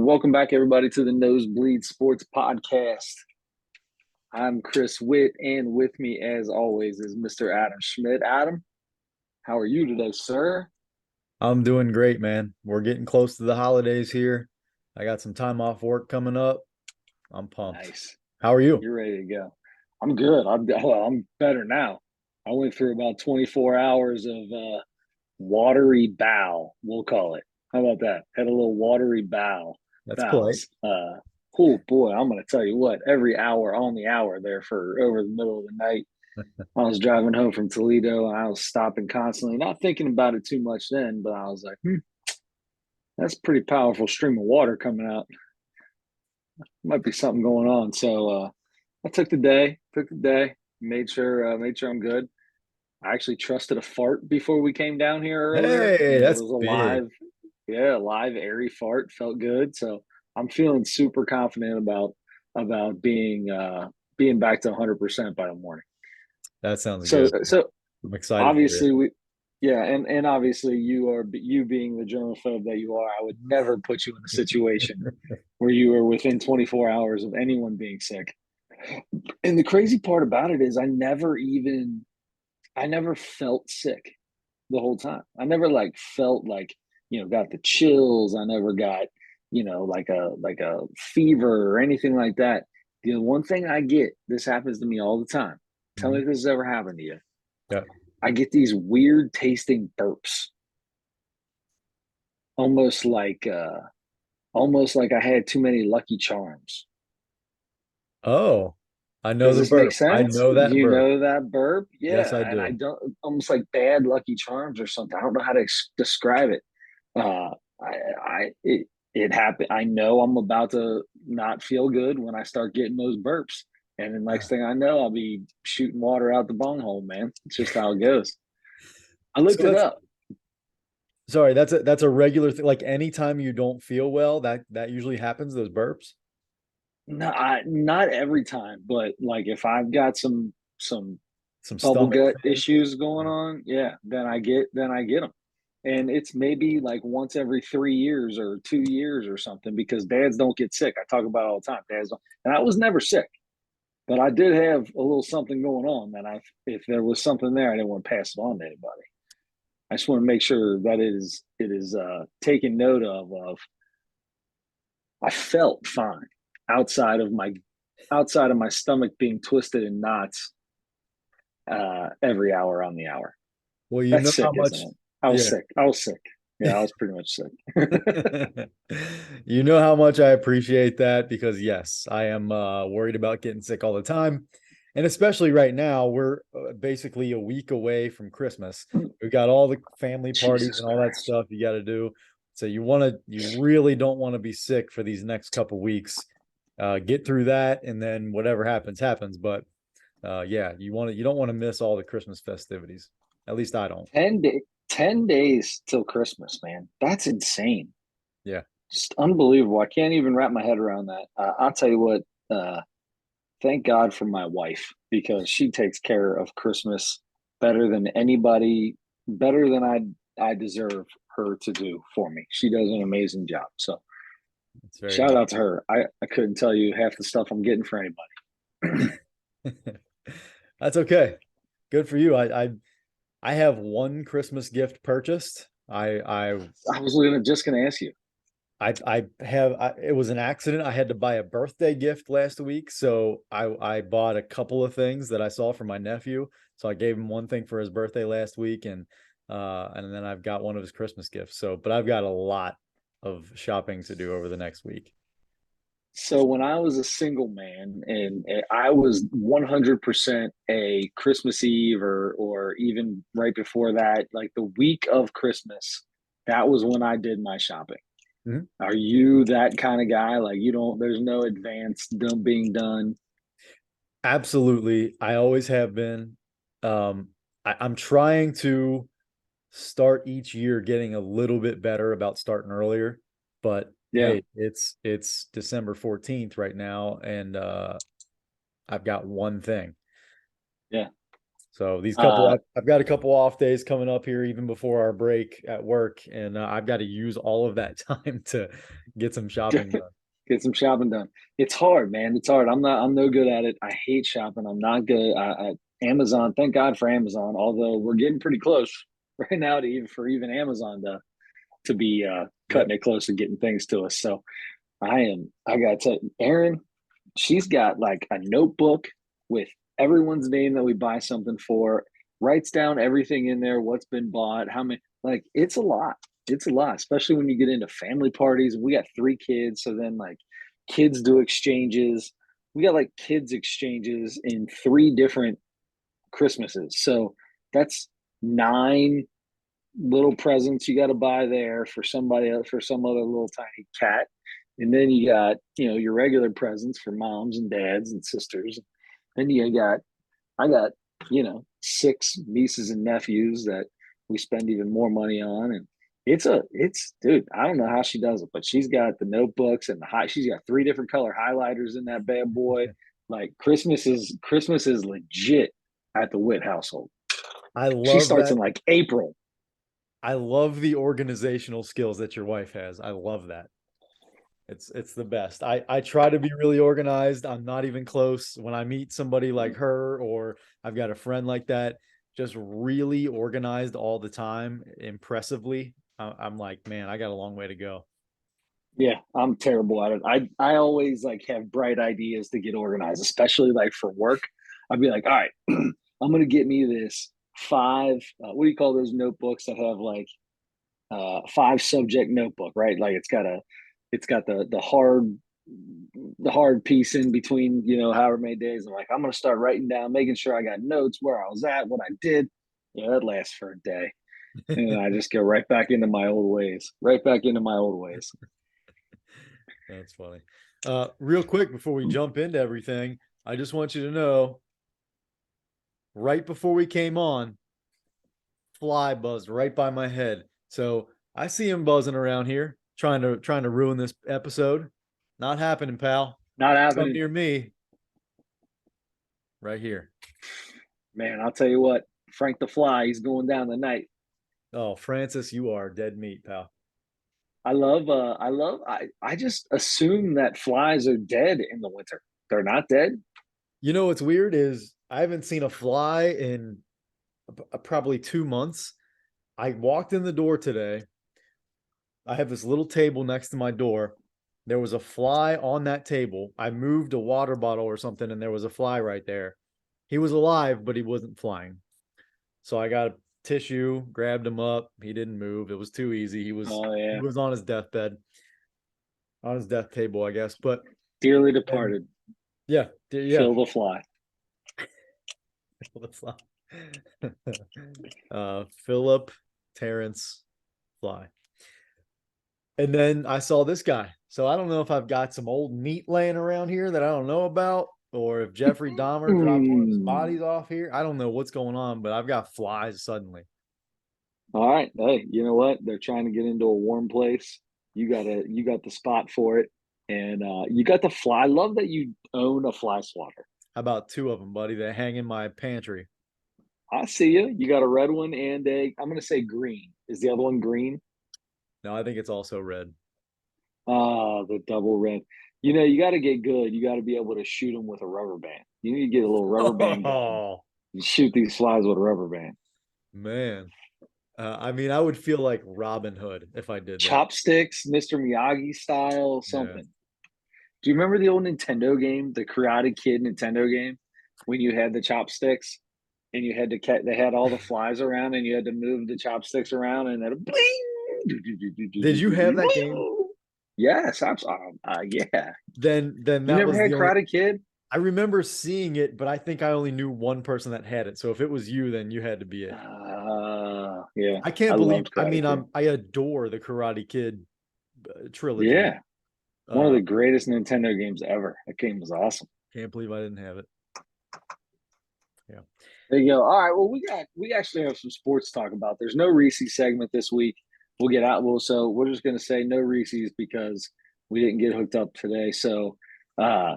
Welcome back, everybody, to the Nosebleed Sports Podcast. I'm Chris Witt, and with me, as always, is Mr. Adam Schmidt. Adam, how are you today, sir? I'm doing great, man. We're getting close to the holidays here. I got some time off work coming up. I'm pumped. Nice. How are you? You're ready to go. I'm good. I'm better now. I went through about 24 hours of watery bowel, we'll call it. How about that? Had a little watery That's polite. bowels. Oh boy, I'm gonna tell you what, every hour on the hour there for over the middle of the night. I was driving home from Toledo and I was stopping constantly, not thinking about it too much then, but I was like, that's a pretty powerful stream of water coming out. Might be something going on. So I took the day, made sure I'm good. I actually trusted a fart before we came down here earlier, Hey, and it that's was a big. live airy fart. Felt good. So I'm feeling super confident about being back to 100% by the morning. That sounds So good. so I'm excited for you. obviously yeah, and obviously you being the germaphobe that you are, I would never put you in a situation where you were within 24 hours of anyone being sick. And the crazy part about it is I never felt sick the whole time. I never like felt like, got the chills. I never got, like a fever or anything like that. The one thing I get, this happens to me all the time. Tell me Mhm. if this has ever happened to you. Yeah. I get these weird tasting burps, almost like uh almost like I had too many Lucky Charms. Oh, I know Does the this make burp. I sense? know that You burp. know that burp? Yes, Yeah, I and I do. don't almost like bad Lucky Charms or something. I don't know how to describe it. Uh, it happened. I know I'm about to not feel good when I start getting those burps, and the next thing I know, I'll be shooting water out the bunghole. Man, it's just how it goes. I looked So it that's up. sorry, that's a regular thing. Like anytime you don't feel well, that usually happens, those burps. No, not every time, but like if I've got some Some bubble stomach gut thing. issues going Yeah. on, yeah, then I get them. And it's maybe like once every 3 years or 2 years or something because dads don't get sick. I talk about it all the time. Dads don't, and I was never sick, but I did have a little something going on that if there was something there, I didn't want to pass it on to anybody. I just want to make sure that it is taken note of. I felt fine outside of my outside of my stomach being twisted in knots every hour on the hour. Well, you That's know how sick, isn't much, it? I was yeah. sick. I was sick. Yeah, I was pretty much sick. You know how much I appreciate that because yes, I am worried about getting sick all the time. And especially right now, we're basically a week away from Christmas. We've got all the family parties Jesus and all that Christ. stuff you got to do. So you really don't want to be sick for these next couple weeks. Get through that, and then whatever happens, happens. But yeah, you don't want to miss all the Christmas festivities. At least I don't. 10 days till Christmas, man. That's insane. Yeah. Just unbelievable. I can't even wrap my head around that. I'll tell you what, thank God for my wife because she takes care of Christmas better than anybody, better than I deserve her to do for me. She does an amazing job. So It's very shout good. out to her. I couldn't tell you half the stuff I'm getting for anybody. That's okay. Good for you. I have one Christmas gift purchased. I was just gonna ask you. It was an accident. I had to buy a birthday gift last week, so I bought a couple of things that I saw for my nephew. So I gave him one thing for his birthday last week, and then I've got one of his Christmas gifts. So, but I've got a lot of shopping to do over the next week. So when I was a single man and I was 100% a Christmas Eve or even right before that, like the week of Christmas, that was when I did my shopping. Mhm. Are you that kind of guy? Like you don't, there's no advance done being done. Absolutely. I always have been. I'm trying to start each year getting a little bit better about starting earlier. But Yeah. hey, it's December 14th right now, and I've got one thing. Yeah. So Uh, I've got a couple off days coming up here, even before our break at work, and I've got to use all of that time to get some shopping done. get some shopping done. It's hard, man. It's hard. I'm no good at it. I hate shopping. I'm not good. Amazon, thank God for Amazon. Although we're getting pretty close right now to even Amazon to be Yep. cutting it close and getting things to us. So I gotta tell you, Erin, she's got like a notebook with everyone's name that we buy something for, writes down everything in there, what's been bought, how many, like it's a lot. It's a lot, especially when you get into family parties. We got 3 kids, so then like kids do exchanges. We got like kids exchanges in 3 different Christmases. So that's 9 little presents you got to buy there for somebody else, for some other little tiny cat. And then you got, your regular presents for moms and dads and sisters. Then I got, 6 nieces and nephews that we spend even more money on. And dude, I don't know how she does it, but she's got the notebooks and she's got 3 different color highlighters in that bad boy. Like Christmas is legit at the Witt household. I She love starts that. in like April. I love the organizational skills that your wife has. I love that. It's the best. I try to be really organized. I'm not even close. When I meet somebody like her, or I've got a friend like that, just really organized all the time, impressively. I'm like, man, I got a long way to go. Yeah, I'm terrible at it. I always like have bright ideas to get organized, especially like for work. I'd be like, all right, I'm gonna get me this 5. What do you call those notebooks that have like 5 subject notebook, right? Like it's got the hard piece in between, however many days. I'm like, I'm gonna start writing down, making sure I got notes where I was at, what I did. Yeah, that lasts for a day, and then I just go right back into my old ways, right back into my old ways. That's funny. Real quick before we jump into everything, I just want you to know, right before we came on, fly buzzed right by my head. So I see him buzzing around here, trying to ruin this episode. Not happening, pal. Not Come happening. near me, right here. Man, I'll tell you what, Frank the Fly, he's going down tonight. Oh, Francis, you are dead meat, pal. I just assume that flies are dead in the winter. They're not dead. You know what's weird is I haven't seen a fly in probably 2 months. I walked in the door today. I have this little table next to my door. There was a fly on that table. I moved a water bottle or something, and there was a fly right there. He was alive, but he wasn't flying. So I got a tissue, grabbed him up. He didn't move. It was too easy. Oh He yeah, was on his deathbed, on his death table, I guess. But dearly and departed. yeah, yeah. Phil the Fly. Philip Terrence Fly. And then I saw this guy. So I don't know if I've got some old meat laying around here that I don't know about, or if Jeffrey Dahmer dropped one of his Hmm. bodies off here. I don't know what's going on, but I've got flies suddenly. All right. Hey, you know what? They're trying to get into a warm place. You got the spot for it, and you got the fly. I love that you own a fly swatter. How about 2 of them, buddy? They hang in my pantry. I see you. You got a red one and I'm gonna say green. Is the other one green? No, I think it's also red. Ah, the double red. You got to get good. You got to be able to shoot them with a rubber band. You need to get a little rubber band gun Oh, and shoot these flies with a rubber band. man. I mean, I would feel like Robin Hood if I did that. Chopsticks, Mr. Miyagi style, Yeah. something. Do you remember the old Nintendo game, the Karate Kid Nintendo game, when you had the chopsticks and you had to catch? They had all the flies around, and you had to move the chopsticks around, and then Did you have that game? bling. Yes, yeah. Then You that never was had the only Karate Kid? I remember seeing it, but I think I only knew one person that had it. So if it was you, then you had to be it. Yeah, I I can't believe. loved I Karate mean, Kid. I adore the Karate Kid trilogy. Yeah, one of Uh, the greatest Nintendo games ever. That game was awesome. can't believe I didn't have it. Yeah. There you go. All right. Well, we actually have some sports to talk about. There's no Reese's segment this week. We'll get out. So we're just gonna say no Reese's because we didn't get hooked up today. So uh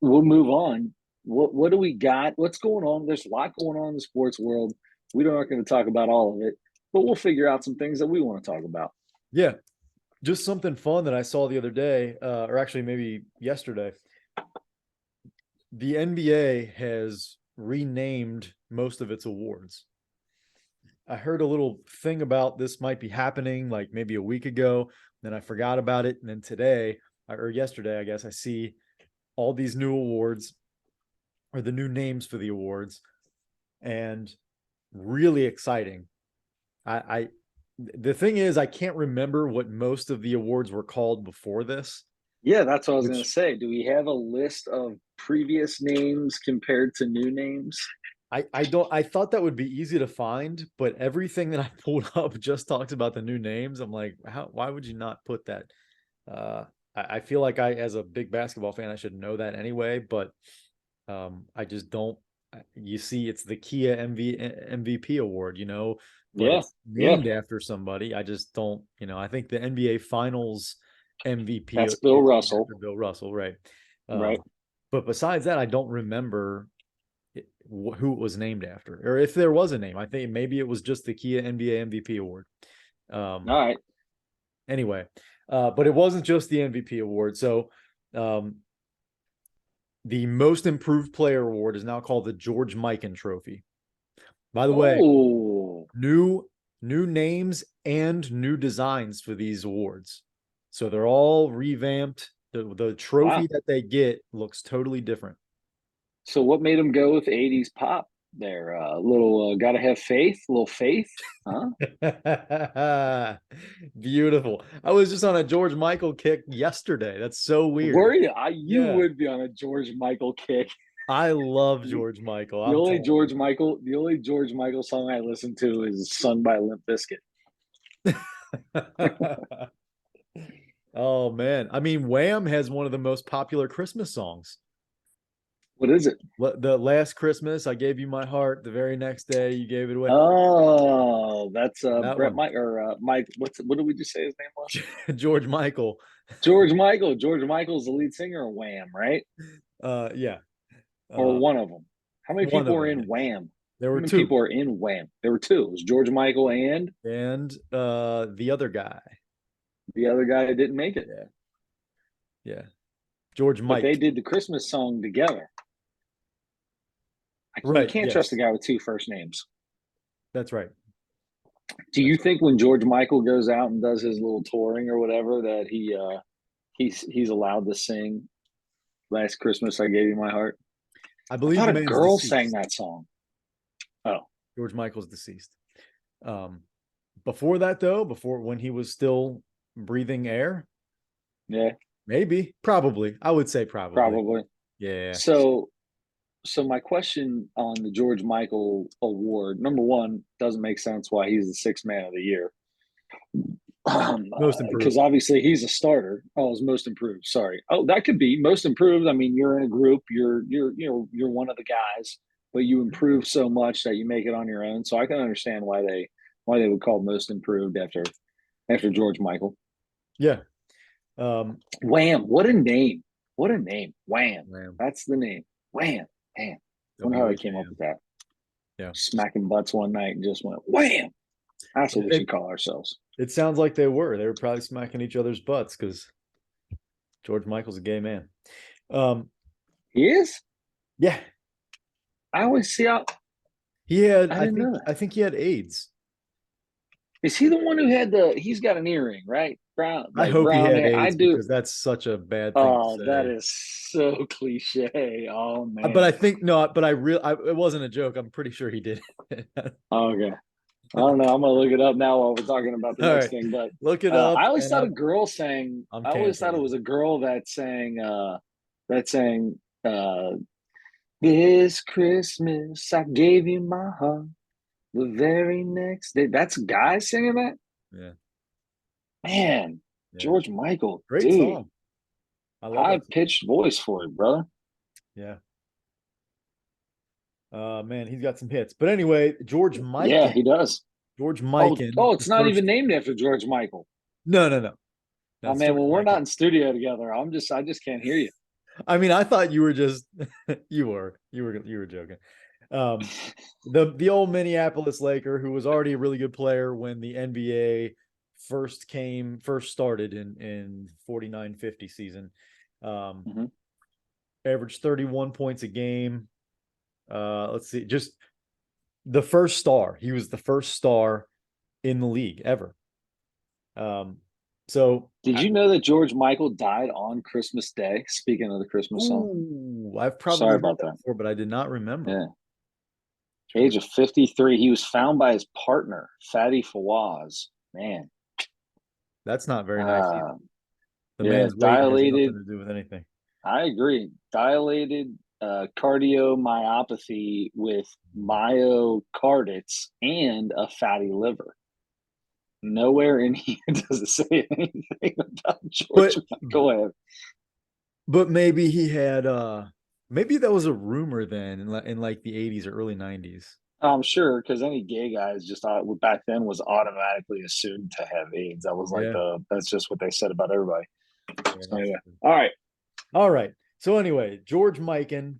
we'll move on. What do we got? What's going on? There's a lot going on in the sports world. We aren't going to talk about all of it, but we'll figure out some things that we want to talk about. Yeah, just something fun that I saw the other day, or actually maybe yesterday. The NBA has renamed most of its awards. I heard a little thing about this might be happening like maybe a week ago. Then I forgot about it. And then today, or yesterday, I guess, I see all these new awards or the new names for the awards, and really exciting. I the thing is, I can't remember what most of the awards were called before this. Yeah, that's what I was going to Which say. Do we have a list of previous names compared to new names? I don't I thought that would be easy to find, but everything that I pulled up just talks about the new names. I'm like, why would you not put that? Uh I feel like as a big basketball fan, I should know that anyway, but I just don't. You see, it's the Kia MVP award, but Yeah, it's yeah. named after somebody. I just don't, I think the NBA Finals MVP That's Bill is named Russell, after Bill Russell, right? right? But besides that, I don't remember who it was named after, or if there was a name. I think maybe it was just the Kia NBA MVP award. All Um, right. anyway, but it wasn't just the MVP award. So, the most improved player award is now called the George Mikan Trophy. By the way, Oh, new names and new designs for these awards. So they're all revamped. The wow. trophy that they get looks totally different. So what made him go with 80s pop there? Little gotta have faith, little faith, huh? Beautiful. I was just on a George Michael kick yesterday. That's so Were weird. you? You Yeah. would be on a George Michael kick. I love The, George Michael. the I'm only telling George Michael, the only George Michael song I listen to is "Sung by Limp Bizkit." you. Oh man. I mean, Wham has one of the most popular Christmas songs. What is it? The last Christmas, I gave you my heart. The very next day, you gave it away. Oh, that's That Brett one. Mike or Mike. What did we just say his name was? George Michael. George Michael. George Michael's the lead singer of Wham, right? Yeah. Or Uh, one of them. How many one people of are them, in yes. Wham? There How were many two. people are in Wham? There were two. It was George Michael and And the other guy. the other guy that didn't make it. Yeah. Yeah. George But they Mike. did the Christmas song together. You Right. can't trust a Yes. guy with two first names. That's right. Do you That's right. think when George Michael goes out and does his little touring or whatever that he's allowed to sing "Last Christmas I Gave You My Heart"? I I believe thought the a man's girl sang deceased. that song. Oh, George Michael's deceased. Um, before that, though, before when he was still breathing air, yeah, maybe, probably. I would say probably. probably. Yeah. So so my question on the George Michael award, number one, doesn't make sense why he's the sixth man of the year. Most Because improved. obviously he's a starter. Oh, it's most improved. Sorry. Oh, that could be most improved. I mean, you're in a group. You're one of the guys, but you improve so much that you make it on your own. So I can understand why they would call most improved after George Michael. Yeah. Um, Wham! What a name! What a name! Wham! man, That's the name. Wham! Man, wonder how they came up WHAM. with that. Yeah. Smacking butts one night and just went wham. That's what we It, should call ourselves. it sounds like they were. They were probably smacking each other's butts because George Michael's a gay man. Um, He is. yeah. I always see how. He had, I I didn't think, know that. I think he had AIDS. Is he the one who had the? He's got an earring, right? Brown, I like hope he brown had hair. I AIDS do. because that's such a bad thing to Oh, that say. is so cliche. Oh But I man. think no, but it wasn't a joke. I'm pretty sure he did. Okay. I don't know. I'm gonna look it up now while we're talking about the All next right, thing. But look it up, I always and thought a girl sang. I'm I always thought it canceling. was a girl that sang. That sang. This Christmas I gave you my heart. The very next day. That's a guy singing that. Yeah, Man, yeah, George Michael, great dude, song. I love high that song. pitched voice for it, brother. Yeah. Man, he's got some hits. But anyway, Yeah, he does. George Oh, Mikan, oh, the it's not even first. named after George Michael. No, no, no, no. Oh It's man, George well we're not Michael. in studio together. I just can't hear you. I mean, I thought you were just you were joking. The old Minneapolis Laker, who was already a really good player when the NBA first started in 49-50 season. Mhm. Averaged 31 points a game. Let's see, just the first star. He was the first star in the league ever. So Did you know that George Michael died on Christmas Day? Speaking of the Christmas song, I've sorry probably heard about that that. before, but I did not remember. Yeah, age George. of 53. He was found by his partner, Fatty Fawaz. Man, That's not very nice either. uh, The yeah, man's weight has nothing dilated. to do with anything. I agree. Dilated cardiomyopathy with myocarditis and a fatty liver. Nowhere in here does it say anything about George But Michael. but maybe he had maybe that was a rumor then in like the 80s or early 90s. I'm sure because any gay guy is just back then was automatically assumed to have AIDS. That was like Yeah. that's just what they said about everybody. Yeah, So that's yeah. true. All right. All right. So anyway, George Mikan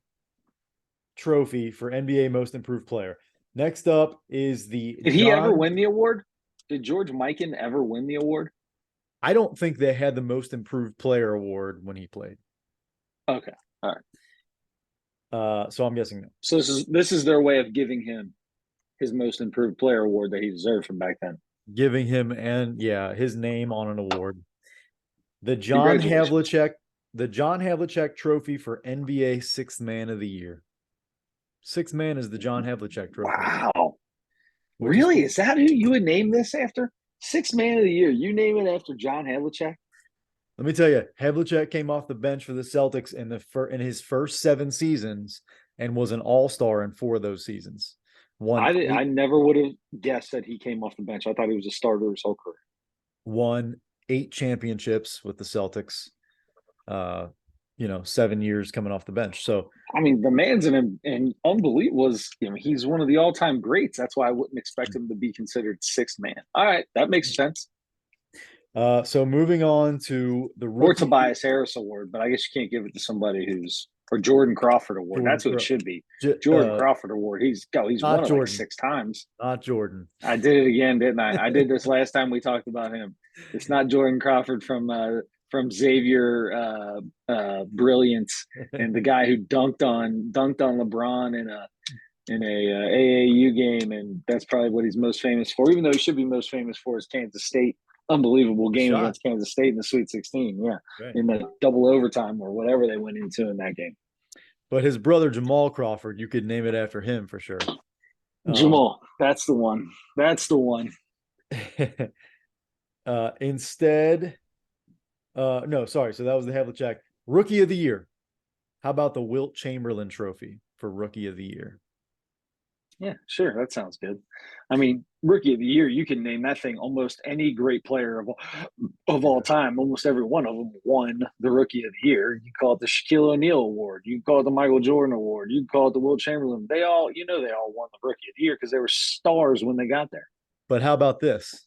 trophy for NBA most improved player. Next up is the Did he ever John. win the award? Did George Mikan ever win the award? I don't think they had the most improved player award when he played. Okay. All right. So I'm guessing no. So this is their way of giving him his most improved player award that he deserved from back then. Giving him and yeah, his name on an award. The John Congratulations. Havlicek, the John Havlicek Trophy for NBA Sixth Man of the Year. Sixth Man is the John Havlicek Trophy, Wow. which is Really? cool. Is that who you would name this after? Sixth man of the year. You name it after John Havlicek? Let me tell you, Havlicek came off the bench for the Celtics in his first 7 seasons and was an All-Star in 4 of those seasons. Won I eight, never would have guessed that he came off the bench. I thought he was a starter his whole career. won 8 championships with the Celtics. Uh, 7 years coming off the bench. So I mean, the man's an unbelievable was, he's one of the all-time greats. That's why I wouldn't expect him to be considered sixth man. All right, that makes sense. so moving on to the Or rookie Tobias Harris Award, but I guess you can't give it to somebody who's or Jordan Crawford Award. Jordan That's who it Crow. should be. Jordan Uh, Crawford Award. He's won not it like Jordan, 6 times. not Jordan. I did it again, didn't I? I did this last time we talked about him. It's not Jordan Crawford from Xavier brilliance and the guy who dunked on LeBron in a AAU game, and that's probably what he's most famous for. Even though he should be most famous for his Kansas State unbelievable The game shot. against Kansas State in the Sweet 16. Yeah, Right. in the double overtime or whatever they went into in that game. But his brother Jamal Crawford, you could name it after him for sure. Um, Jamal, that's the one. That's the one. instead, no, sorry. So that was the Havlicek Rookie of the Year. How about the Wilt Chamberlain Trophy for Rookie of the Year? Yeah, sure. That sounds good. I mean, rookie of the year, you can name that thing almost any great player of all Yeah. time. Almost every one of them won the rookie of the year. You call it the Shaquille O'Neal Award. You call it the Michael Jordan Award. You call it the Will Chamberlain. They all won the rookie of the year because they were stars when they got there. But how about this?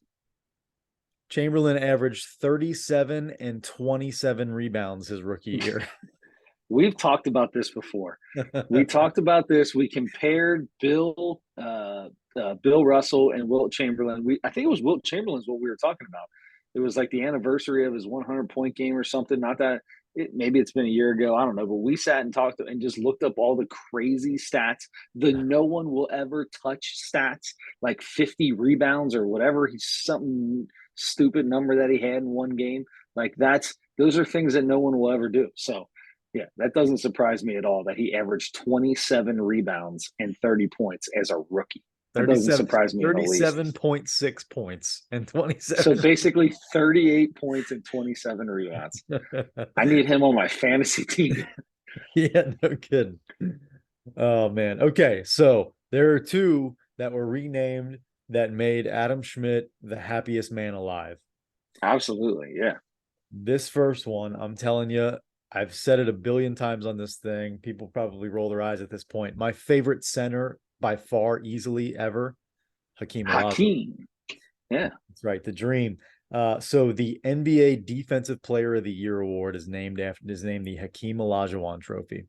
Chamberlain averaged 37 and 27 rebounds his rookie year. We've talked about this before. We talked about this. We compared Bill Russell and Wilt Chamberlain. I think it was Wilt Chamberlain's what we were talking about. It was like the anniversary of his 100-point game or something. Not that maybe it's been a year ago. I don't know. But we sat and talked and just looked up all the crazy stats, the no one will ever touch stats, like 50 rebounds or whatever. He's something stupid number that he had in one game. Like those are things that no one will ever do. So yeah, that doesn't surprise me at all that he averaged 27 rebounds and 30 points as a rookie. That doesn't 37, surprise me in the least. 37.6 points and So 27. basically 38 points and 27 rebounds. I need him on my fantasy team. Yeah, no kidding. Oh man. Okay, so there are two that were renamed that made Adam Schmidt the happiest man alive. Absolutely. Yeah. This first one, I'm telling you, I've said it a billion times on this thing. People probably roll their eyes at this point. My favorite center by far, easily ever, Hakeem Olajuwon. Hakeem. Yeah. That's right, the dream. So the NBA Defensive Player of the Year award is named the Hakeem Olajuwon Trophy.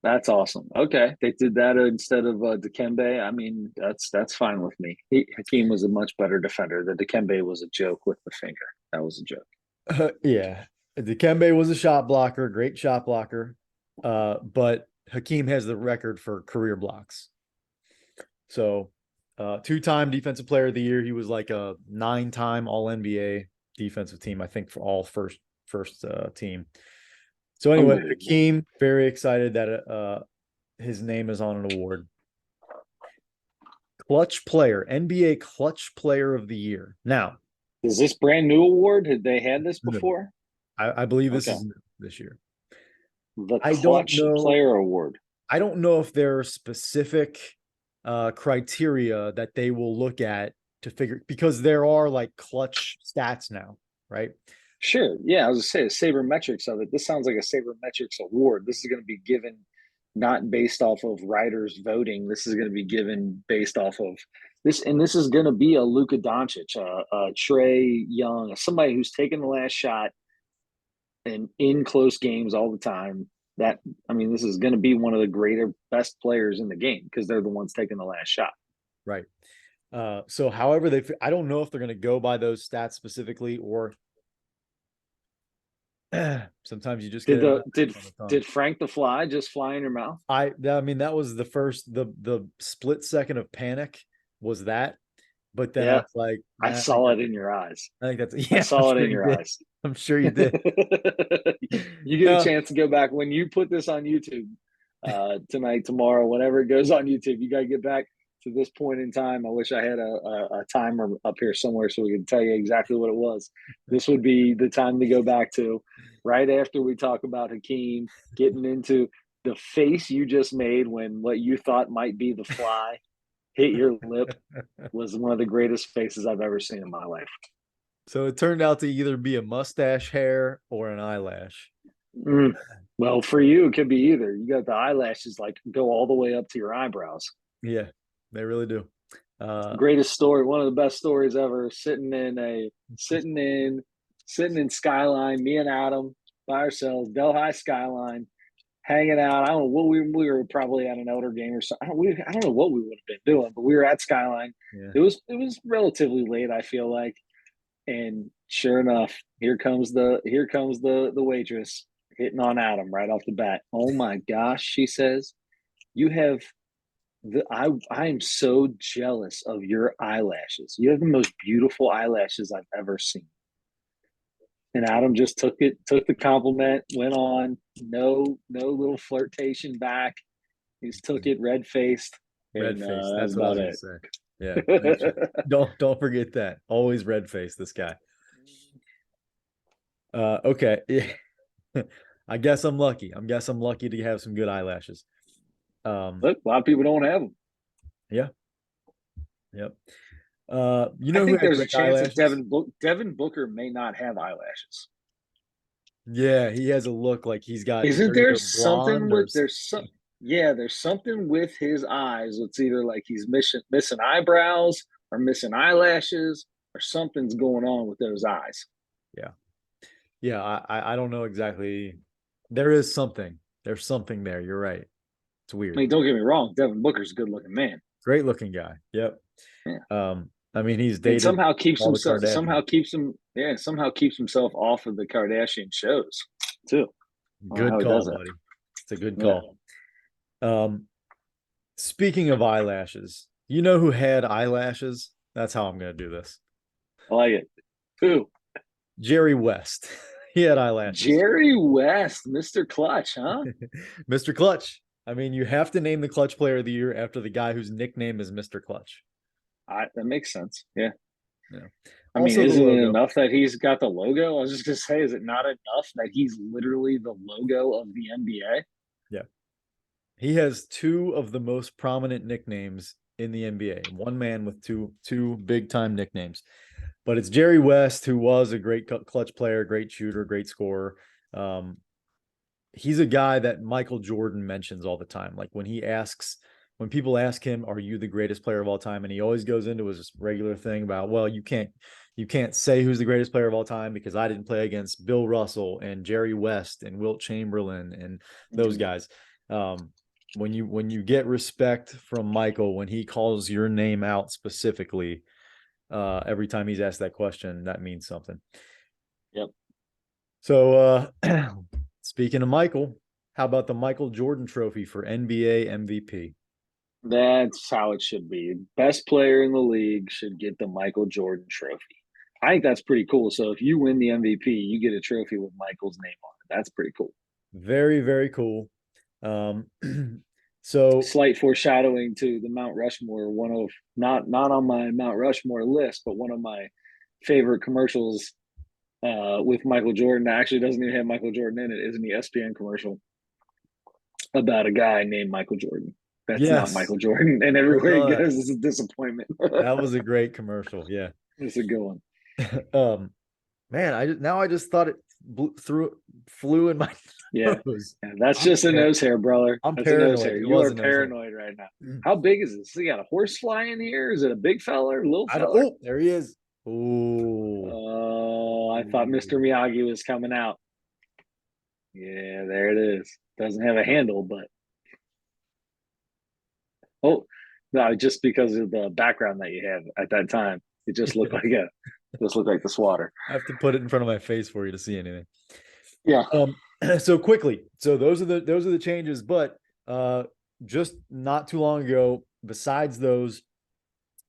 That's awesome. Okay, they did that instead of Dikembe. I mean, that's fine with me. Hakeem was a much better defender. The Dikembe was a joke with the finger. That was a joke. Yeah, Dikembe was a shot blocker, great shot blocker, but Hakeem has the record for career blocks. So, two-time Defensive Player of the Year. He was like a 9-time All NBA defensive team, I think, for all first team. So anyway, Hakeem, very excited that his name is on an award. Clutch player, NBA Clutch Player of the Year. Now, is this brand new award? Had they had this before? I believe this Okay. is new this year. The I don't Clutch know. Player Award. I don't know if there are specific criteria that they will look at to figure, because there are like clutch stats now, right? Sure. Yeah, I was gonna say sabermetrics of it. This sounds like a sabermetrics award. This is going to be given not based off of writers voting. This is going to be given based off of this, and this is going to be a Luka Doncic, Trey Young, somebody who's taken the last shot and in close games all the time. That I mean, this is going to be one of the greater, best players in the game because they're the ones taking the last shot. Right. So however I don't know if they're going to go by those stats specifically, or sometimes you just did Frank the Fly just fly in your mouth? I mean, that was the split second of panic was that, but then I was like, I saw it in your eyes. I think that's, I saw it in your eyes. I'm sure you did. You get a chance to go back when you put this on YouTube tonight, tomorrow, whenever it goes on YouTube. You got to get back to this point in time. I wish I had a timer up here somewhere so we could tell you exactly what it was. This would be the time to go back to right after we talk about Hakeem getting into the face you just made when what you thought might be the fly hit your lip was one of the greatest faces I've ever seen in my life. So it turned out to either be a mustache hair or an eyelash. Well, for you, it could be either. You got the eyelashes like go all the way up to your eyebrows. Yeah, they really do. Greatest story, one of the best stories ever. Sitting in Skyline, me and Adam by ourselves, Delhi Skyline, hanging out. I don't know what we were probably at an Elder game or something. I don't know what we would have been doing, but we were at Skyline. Yeah. It was relatively late, I feel like. And sure enough, here comes the waitress hitting on Adam right off the bat. Oh my gosh, she says, you have I am so jealous of your eyelashes. You have the most beautiful eyelashes I've ever seen. And Adam just took the compliment, went on, no little flirtation back. He just took it red faced. Red faced. That's what I was gonna say. Yeah. Don't forget that. Always red face, this guy. Okay. I guess I'm lucky. I'm lucky to have some good eyelashes. Look, a lot of people don't have them. Yeah. Yep. I think there's a chance that Devin Booker may not have eyelashes. Yeah, he has a look like he's got. Isn't there something with there's something with his eyes. It's either like he's missing eyebrows or missing eyelashes or something's going on with those eyes. Yeah. I don't know exactly. There is something. There's something there. You're right. It's weird. I mean, don't get me wrong. Devin Booker's a good looking man. Great looking guy. Yep. Yeah. I mean, he's dated. And somehow keeps himself off of the Kardashian shows too. Good call, buddy. It's a good call. Speaking of eyelashes, you know who had eyelashes? That's how I'm going to do this. I like it. Who? Jerry West. He had eyelashes. Jerry West, Mr. Clutch, huh? Mr. Clutch. I mean, you have to name the Clutch Player of the Year after the guy whose nickname is Mr. Clutch. That makes sense. Yeah. I Also, mean, isn't it enough that he's got the logo? I was just going to say, is it not enough that he's literally the logo of the NBA? Yeah. He has two of the most prominent nicknames in the NBA. One man with two big-time nicknames. But it's Jerry West, who was a great clutch player, great shooter, great scorer. He's a guy that Michael Jordan mentions all the time. Like when people ask him, are you the greatest player of all time? And he always goes into his regular thing about, well, you can't You can't say who's the greatest player of all time because I didn't play against Bill Russell and Jerry West and Wilt Chamberlain and those guys. When you get respect from Michael, when he calls your name out specifically, every time he's asked that question, that means something. Yep. So speaking of Michael, how about the Michael Jordan Trophy for NBA MVP? That's how it should be. Best player in the league should get the Michael Jordan trophy. I think that's pretty cool. So if you win the MVP, you get a trophy with Michael's name on it. That's pretty cool. Very, very cool. So Slight foreshadowing to the Mount Rushmore, one of not on my Mount Rushmore list, but one of my favorite commercials with Michael Jordan that actually doesn't even have Michael Jordan in it is an ESPN commercial about a guy named Michael Jordan. That's not yes, Michael Jordan, and I everywhere he saw that. goes is a disappointment. That was a great commercial. Yeah. It's a good one. Man, I just thought it flew in my Yeah. nose. Yeah, that's just a nose hair, brother. I'm That's a nose paranoid. hair. It You was are a nose hair. paranoid right now. How big is this? You got a horse fly in here? Is it a big fella or little I don't. fella? Oh, there he is. Oh, Oh, I thought Mr. Miyagi was coming out. Yeah, there it is. Doesn't have a handle, but oh no, just because of the background that you have at that time, it just looked like the swatter. I have to put it in front of my face for you to see anything. Yeah. So quickly. So those are the changes, but just not too long ago, besides those,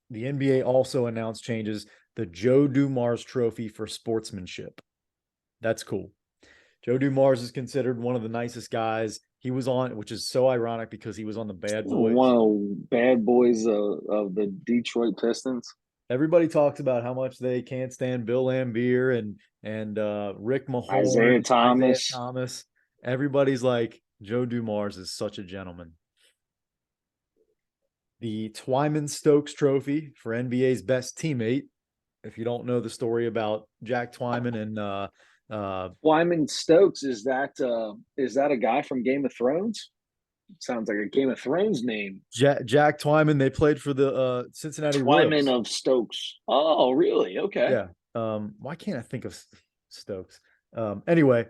the NBA also announced changes. The Joe Dumars Trophy for sportsmanship. That's cool. Joe Dumars is considered one of the nicest guys. He was on, which is so ironic because he was on the Bad Boys. One of the bad boys of the Detroit Pistons. Everybody talks about how much they can't stand Bill Laimbeer and Rick Mahorn, Isaiah Isaiah Thomas. Thomas. Everybody's like, Joe Dumars is such a gentleman. The Twyman Stokes Trophy for NBA's best teammate. If you don't know the story about Jack Twyman and Wyman Stokes, is that a guy from Game of Thrones? Sounds like a Game of Thrones name. Jack Twyman, they played for the Cincinnati Wyman Royals. of Stokes. Oh, really? Okay. Yeah. Why can't I think of Stokes? Anyway,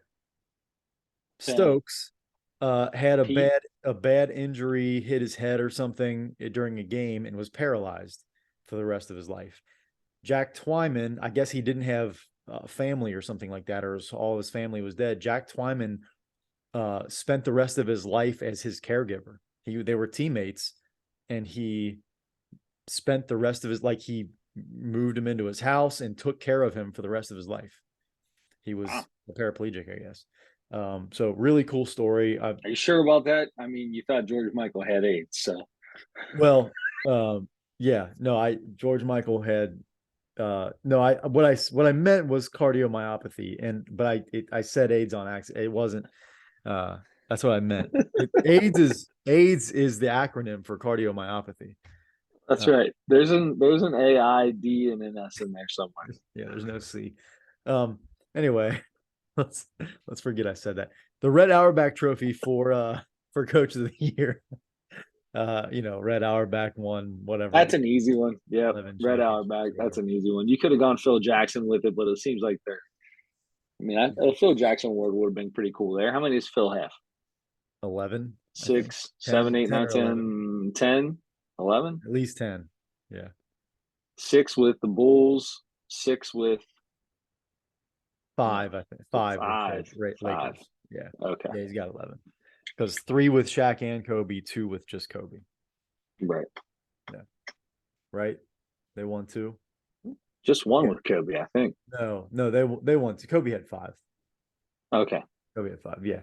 Stokes had Pete. a bad injury, hit his head or something during a game and was paralyzed for the rest of his life. Jack Twyman, I guess he didn't have family or something like that, or all of his family was dead. Jack Twyman spent the rest of his life as his caregiver. They were teammates, and he spent the rest of his, like, he moved him into his house and took care of him for the rest of his life. He was a paraplegic, I guess. So really cool story. Are you sure about that? I mean, you thought George Michael had AIDS, so. Well, yeah, no, George Michael had no, what I meant was cardiomyopathy, but I said AIDS on accident. It wasn't. That's what I meant. AIDS is the acronym for cardiomyopathy. That's right. There's an A, I, D, and an S in there somewhere. Yeah, there's no C. Anyway, let's forget I said that. The Red Auerbach Trophy for Coach of the Year. Red Auerbach won whatever. That's an easy one. Yeah, Red Auerbach. That's an easy one. You could have gone Phil Jackson with it, but it seems like they're. I mean, a Phil Jackson award would have been pretty cool there. How many does Phil have? 11. 6, 10, 7, 8, 10 9, 10, 10, 11? At least 10. Yeah. 6 with the Bulls, 6 with 5, I think. 5. 5. Right, 5. Lakers. Yeah. Okay. Yeah, he's got 11. Because 3 with Shaq and Kobe, 2 with just Kobe. Right. Yeah. Right? They won 2. Just 1 with Kobe, I think. No, they won 2. Kobe had 5. Okay. Kobe had 5. Yeah.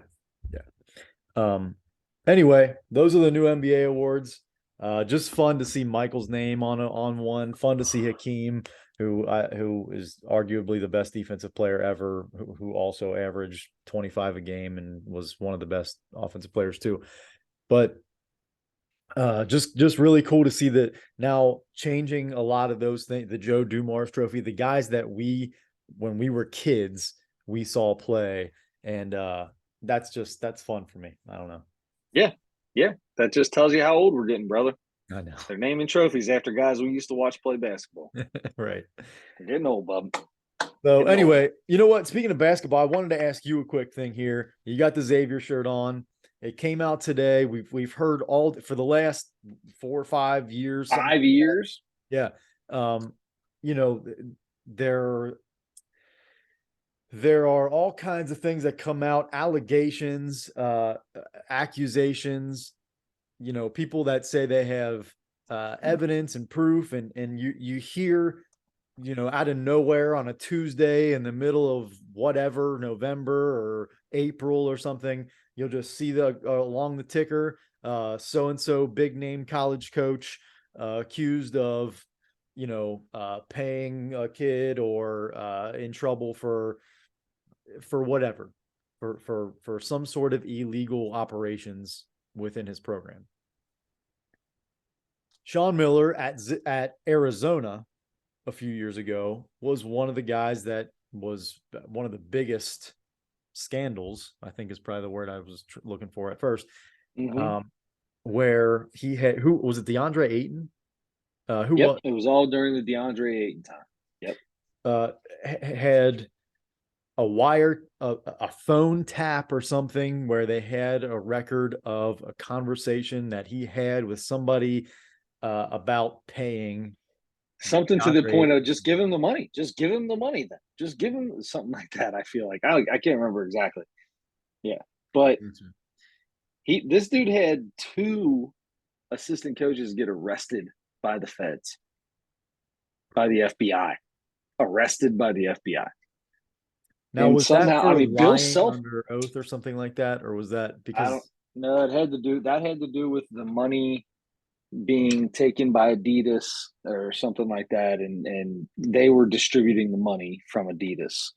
Anyway, those are the new NBA awards. Just fun to see Michael's name on one. Fun to see Hakeem, who is arguably the best defensive player ever, who also averaged 25 a game and was one of the best offensive players too. But just really cool to see that now changing a lot of those things. The Joe Dumars Trophy, the guys that when we were kids, we saw play, and that's fun for me. I don't know. Yeah. That just tells you how old we're getting, brother. I know. They're naming trophies after guys we used to watch play basketball. Right. We're getting old, bub. So Getting old. anyway, you know what? Speaking of basketball, I wanted to ask you a quick thing here. You got the Xavier shirt on. It came out today. We've heard all for the last 4 or 5 years, something like 5 years. that. Yeah. You know, there there are all kinds of things that come out, allegations, accusations, people that say they have evidence and proof, and you hear, out of nowhere on a Tuesday in the middle of whatever, November or April or something, you'll just see the along the ticker, so and so big name college coach accused of paying a kid, or in trouble for whatever, for some sort of illegal operations within his program. Sean Miller at Arizona a few years ago was one of the guys that was one of the biggest scandals, I think is probably the word I was looking for at first. Mm-hmm. Where he had, who was it, DeAndre Ayton? Yep, it was all during the DeAndre Ayton time. Yep. Had a phone tap or something, where they had a record of a conversation that he had with somebody about paying Something to the DeAndre point of Ayton. just give him the money. Just give him the money then. Just give him something like that. I feel like I can't remember exactly. Yeah. But this dude had two assistant coaches get arrested by the feds, by the FBI. Arrested by the FBI. Now, And was that somehow, I for mean, Bill lying Self, under oath or something like that, or was that I don't because? know, that had to do with the money being taken by Adidas or something like that, and they were distributing the money from Adidas.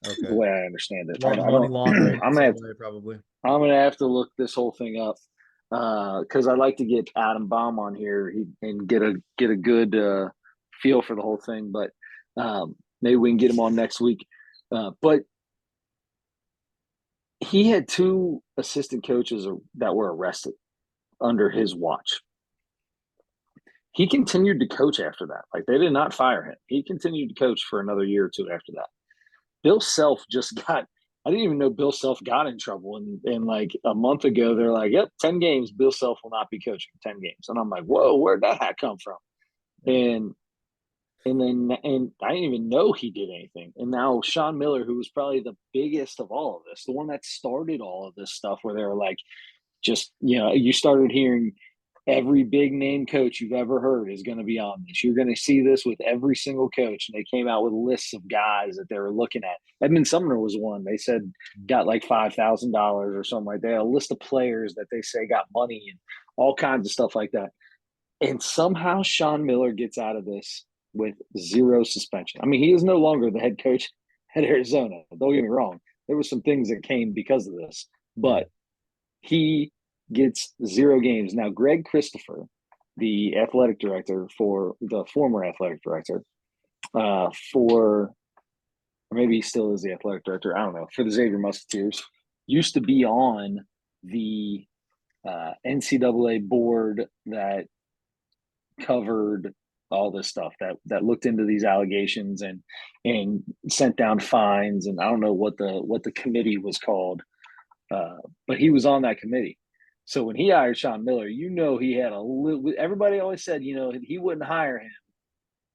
The Okay, way I understand it, I money don't. laundering in I'm some gonna way, probably. I'm gonna have to look this whole thing up because I'd like to get Adam Baum on here and get a good feel for the whole thing. But maybe we can get him on next week. But he had two assistant coaches that were arrested under his watch. He continued to coach after that. Like, they did not fire him. He continued to coach for another year or two after that. Bill Self just got, I didn't even know Bill Self got in trouble. And like a month ago, they're like, yep, 10 games. Bill Self will not be coaching 10 games. And I'm like, whoa, where'd that hat come from? And and I didn't even know he did anything. And now Sean Miller, who was probably the biggest of all of this, the one that started all of this stuff, where they were like, just, you started hearing every big name coach you've ever heard is going to be on this. You're going to see this with every single coach. And they came out with lists of guys that they were looking at. Edmund Sumner was one. They said got like $5,000 or something like that. A list of players that they say got money and all kinds of stuff like that. And somehow Sean Miller gets out of this with zero suspension. I mean, he is no longer the head coach at Arizona. Don't get me wrong. There were some things that came because of this, Yeah. but he gets 0 games. Now, Greg Christopher, the athletic director for the former athletic director, or maybe he still is the athletic director, I don't know, for the Xavier Musketeers, used to be on the NCAA board that covered all this stuff, that looked into these allegations and sent down fines. And I don't know what the committee was called, but he was on that committee. So when he hired Sean Miller, he had a little. Everybody always said, he wouldn't hire him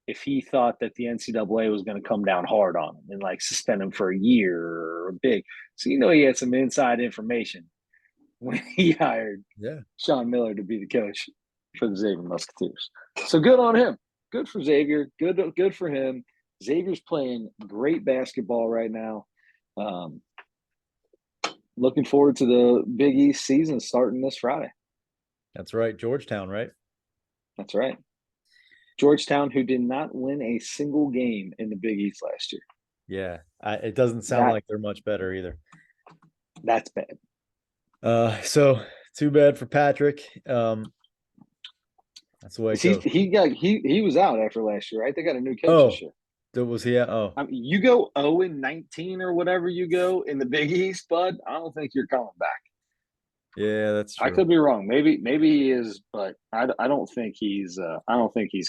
if he thought that the NCAA was going to come down hard on him and like suspend him for a year or a big. So he had some inside information when he hired Yeah. Sean Miller to be the coach for the Xavier Musketeers. So good on him. Good for Xavier. Good for him. Xavier's playing great basketball right now. Looking forward to the Big East season starting this Friday. That's right. Georgetown, right? That's right. Georgetown, who did not win a single game in the Big East last year. Yeah. It doesn't sound like they're much better either. That's bad. So too bad for Patrick. That's the way it goes. He was out after last year, right? They got a new coach Oh, this year. was he? Oh, I mean, you go 0-19 or whatever you go in the Big East, bud. I don't think you're coming back. Yeah, that's I true. could be wrong. Maybe he is, but I don't think he's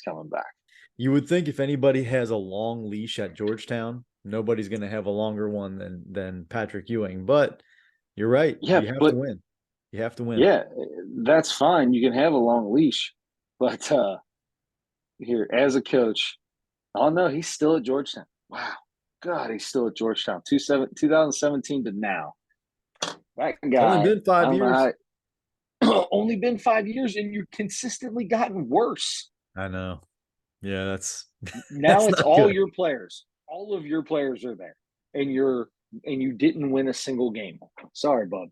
coming back. You would think if anybody has a long leash at Georgetown, nobody's going to have a longer one than Patrick Ewing. But you're right. Yeah, You have to but win. You have to win. yeah, that's fine. You can have a long leash, but here as a coach, oh no, he's still at Georgetown. Wow, God, he's still at Georgetown. 2017 to now. That It's only guy, been I 5 don't know years. how. Only been 5 years, and you're consistently gotten worse. I know. Yeah, that's Now that's it's not all good. your players. All of your players are there, and you didn't win a single game. Sorry, bud.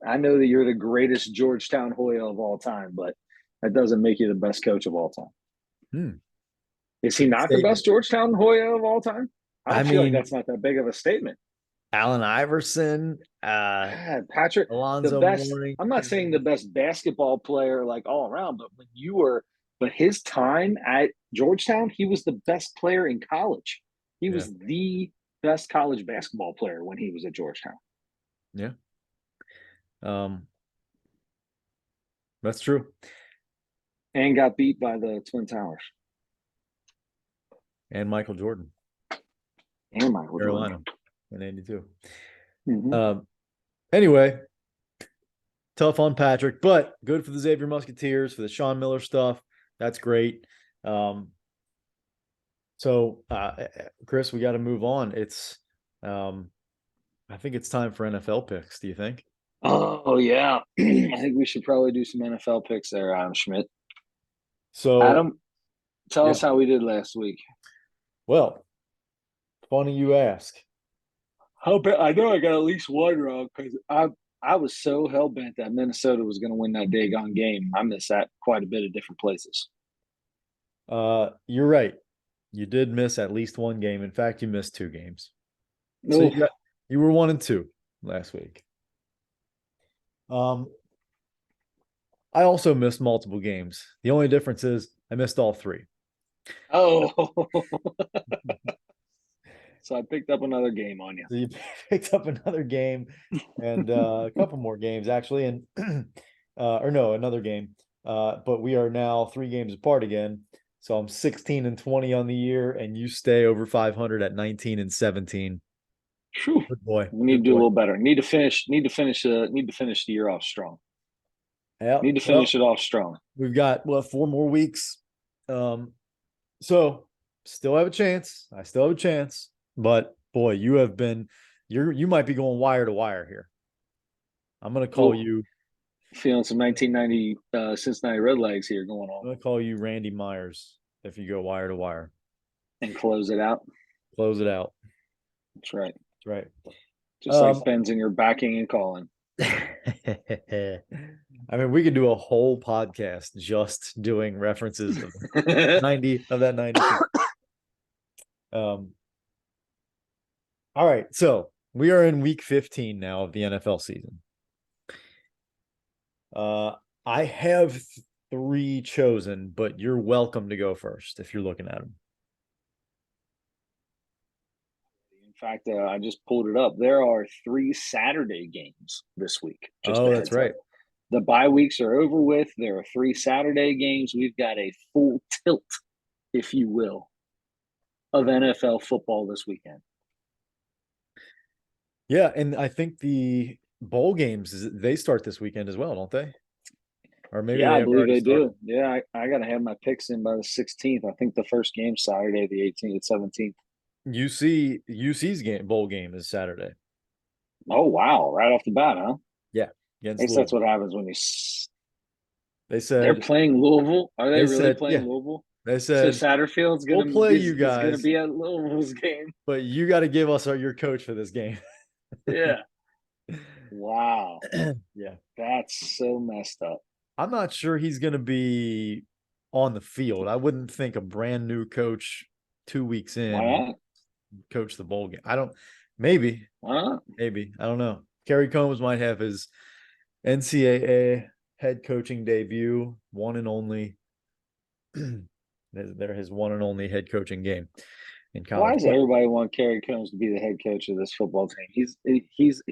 I know that you're the greatest Georgetown Hoya of all time, but that doesn't make you the best coach of all time. Hmm. Is he Big not the best statement. Georgetown Hoya of all time? I I don't feel like mean, that's not that big of a statement. Allen Iverson, Patrick, the Alonzo best. I'm not saying the Mourning. best basketball player like all around, but but his time at Georgetown, he was the best player in college. He Yeah, was the best college basketball player when he was at Georgetown, yeah. Um, that's true. and got beat by the Twin Towers And Michael Jordan, and Michael Jordan. Carolina in '82. Mm-hmm. Um, anyway, tough on Patrick, but good for the Xavier Musketeers for the Sean Miller stuff. That's great. Um, so, Chris, we got to move on. Um, I think it's time for NFL picks. Do you think? Oh yeah, I think we should probably do some NFL picks there, Adam Schmidt. So, Adam, tell yeah. us how we did last week. Well, funny you ask. How bad? I know I got at least one wrong because I was so hell bent that Minnesota was going to win that daggone game. I missed that quite a bit of different places. You're right. You did miss at least one game. In fact, you missed two games. So No, you were 1-2 last week. Um, I also missed multiple games. The only difference is I missed all three. oh, so I picked up another game on you. So you picked up another game and a couple more games actually, and or no, another game. But we are now 3 games apart again. So I'm 16-20 on the year, and you stay over 500 at 19-17. Whew. Good boy. We need Good to do a boy. little better. Need to finish. Need to finish the year off strong. Yeah. Need to Well, finish it off strong. we've got 4 more weeks. Um, so still have a chance. I still have a chance. But boy, you might be going wire to wire here. I'm gonna call Oh, you feeling some 1990 Cincinnati Redlegs here going I'm on gonna call you Randy Myers if you go wire to wire. and close it out. Close it out. That's right. That's right. Just like Um, Benzinger backing and calling. I mean, we could do a whole podcast just doing references of 90 of that 90. Um, all right, so we are in week 15 now of the NFL season. Uh, I have three chosen, but you're welcome to go first if you're looking at them. In fact, I just pulled it up. There are 3 Saturday games this week. Just Oh, a that's heads up. right. The bye weeks are over with. There are 3 Saturday games. We've got a full tilt, if you will, of NFL football this weekend. Yeah, and I think the bowl games they start this weekend as well, don't they? Or maybe Yeah, they I have believe already they started. do. Yeah, I got to have my picks in by the 16th. I think the first game Saturday, the 18th, 17th. UC's bowl game is Saturday. Oh, wow. Right off the bat, huh? Yeah, I against guess that's Louisville. what happens when They they're said playing Louisville. Are they they really said playing yeah. Louisville? They So said Satterfield's we'll gonna play you is gonna guys, be at Louisville's game. but you got to give us your coach for this game. Yeah. Wow. Yeah. That's so messed up. I'm not sure he's going to be on the field. I wouldn't think a brand new coach 2 weeks Why in not? coach the bowl game. I don't maybe Why not? maybe. I don't know. Kerry Combs might have his NCAA head coaching debut, one and only. They're his one and only head coaching game in Why college. does But everybody want Kerry Combs to be the head coach of this football team? He's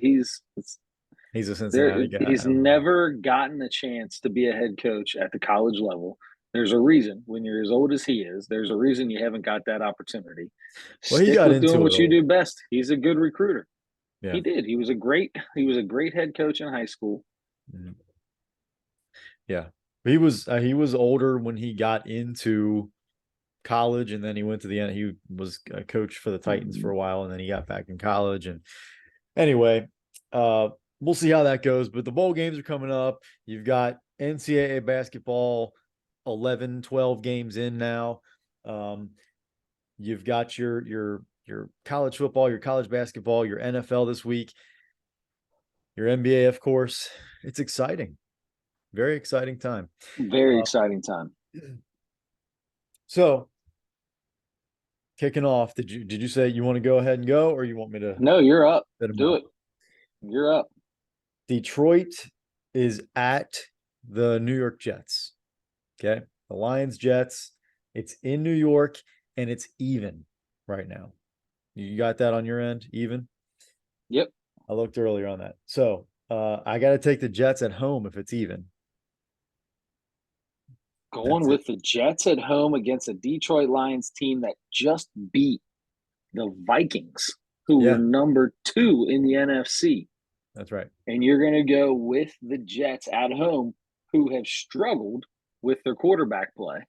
He's a There, Cincinnati guy. he's never gotten a chance to be a head coach at the college level. There's a reason when you're as old as he is, there's a reason you haven't got that opportunity. Well, he Stick got with doing into it what you all. do best. He's a good recruiter. Yeah. He did. He was a great head coach in high school. Mhm. Yeah. He was older when he got into college, and then he went to the end. He was a coach for the Titans for a while, and then he got back in college. And anyway, uh, we'll see how that goes. But the bowl games are coming up. You've got NCAA basketball 11, 12 games in now. Um, you've got your college football, your college basketball, your NFL this week, your NBA, of course. It's exciting. Very exciting time. Very Uh, exciting time. so kicking off, did you say you want to go ahead and go, or you want me to No, you're up. set them Do up? it. You're up. Detroit is at the New York Jets. Okay. The Lions Jets. It's in New York and it's even right now. You got that on your end, even? Yep. I looked earlier on that. So I got to take the Jets at home if it's even. Going That's it. with the Jets at home against a Detroit Lions team that just beat the Vikings, who were Yeah, number 2 in the NFC. that's right. And you're going to go with the Jets at home, who have struggled with their quarterback play.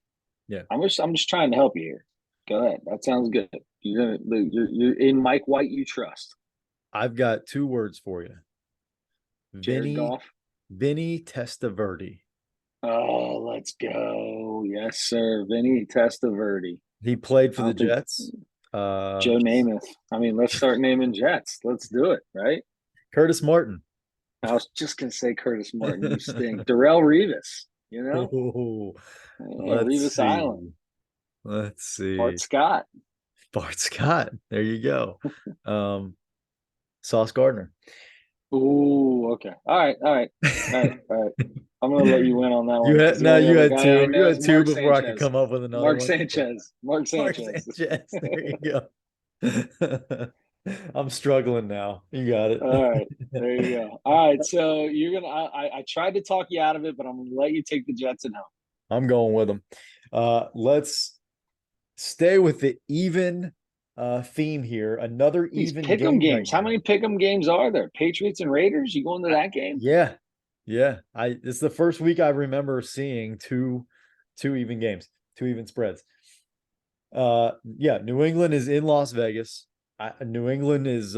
Yeah. I'm just trying to help you here. Go ahead. That sounds good. You're in Mike White. You trust I've got 2 words for you. Jared Vinny, Goff. Vinny Testaverde. Oh, let's go. Yes, sir. Vinny Testaverde. He played for I the don't think Jets. Uh, Joe Namath. I mean, let's start naming Jets. Let's do it, right? Curtis Martin. I was just gonna say Curtis Martin. You stink. Darrell Revis. Oh, Yeah, let's Revis see. Island. Let's Bart see. Scott. Bart Scott. There you go. Um, Sauce Gardner. Ooh, okay. All right. I'm gonna let you win on that one because the only You other had guy I two. You know had is two Mark before I could Sanchez. come up with another Mark one. Sanchez. Mark Mark Sanchez. Sanchez. There you go. I'm struggling now. You got it. All right, there you go. All right, so you're gonna. I tried to talk you out of it, but I'm gonna let you take the Jets at home. I'm going with them. Let's stay with the even theme here. Another These even pick'em game right games. How now. many pick'em games are there? Patriots and Raiders. You going to that game? Yeah. Yeah. It's the first week I remember seeing two even games, 2 even spreads. Yeah, New England is in Las Vegas. New England is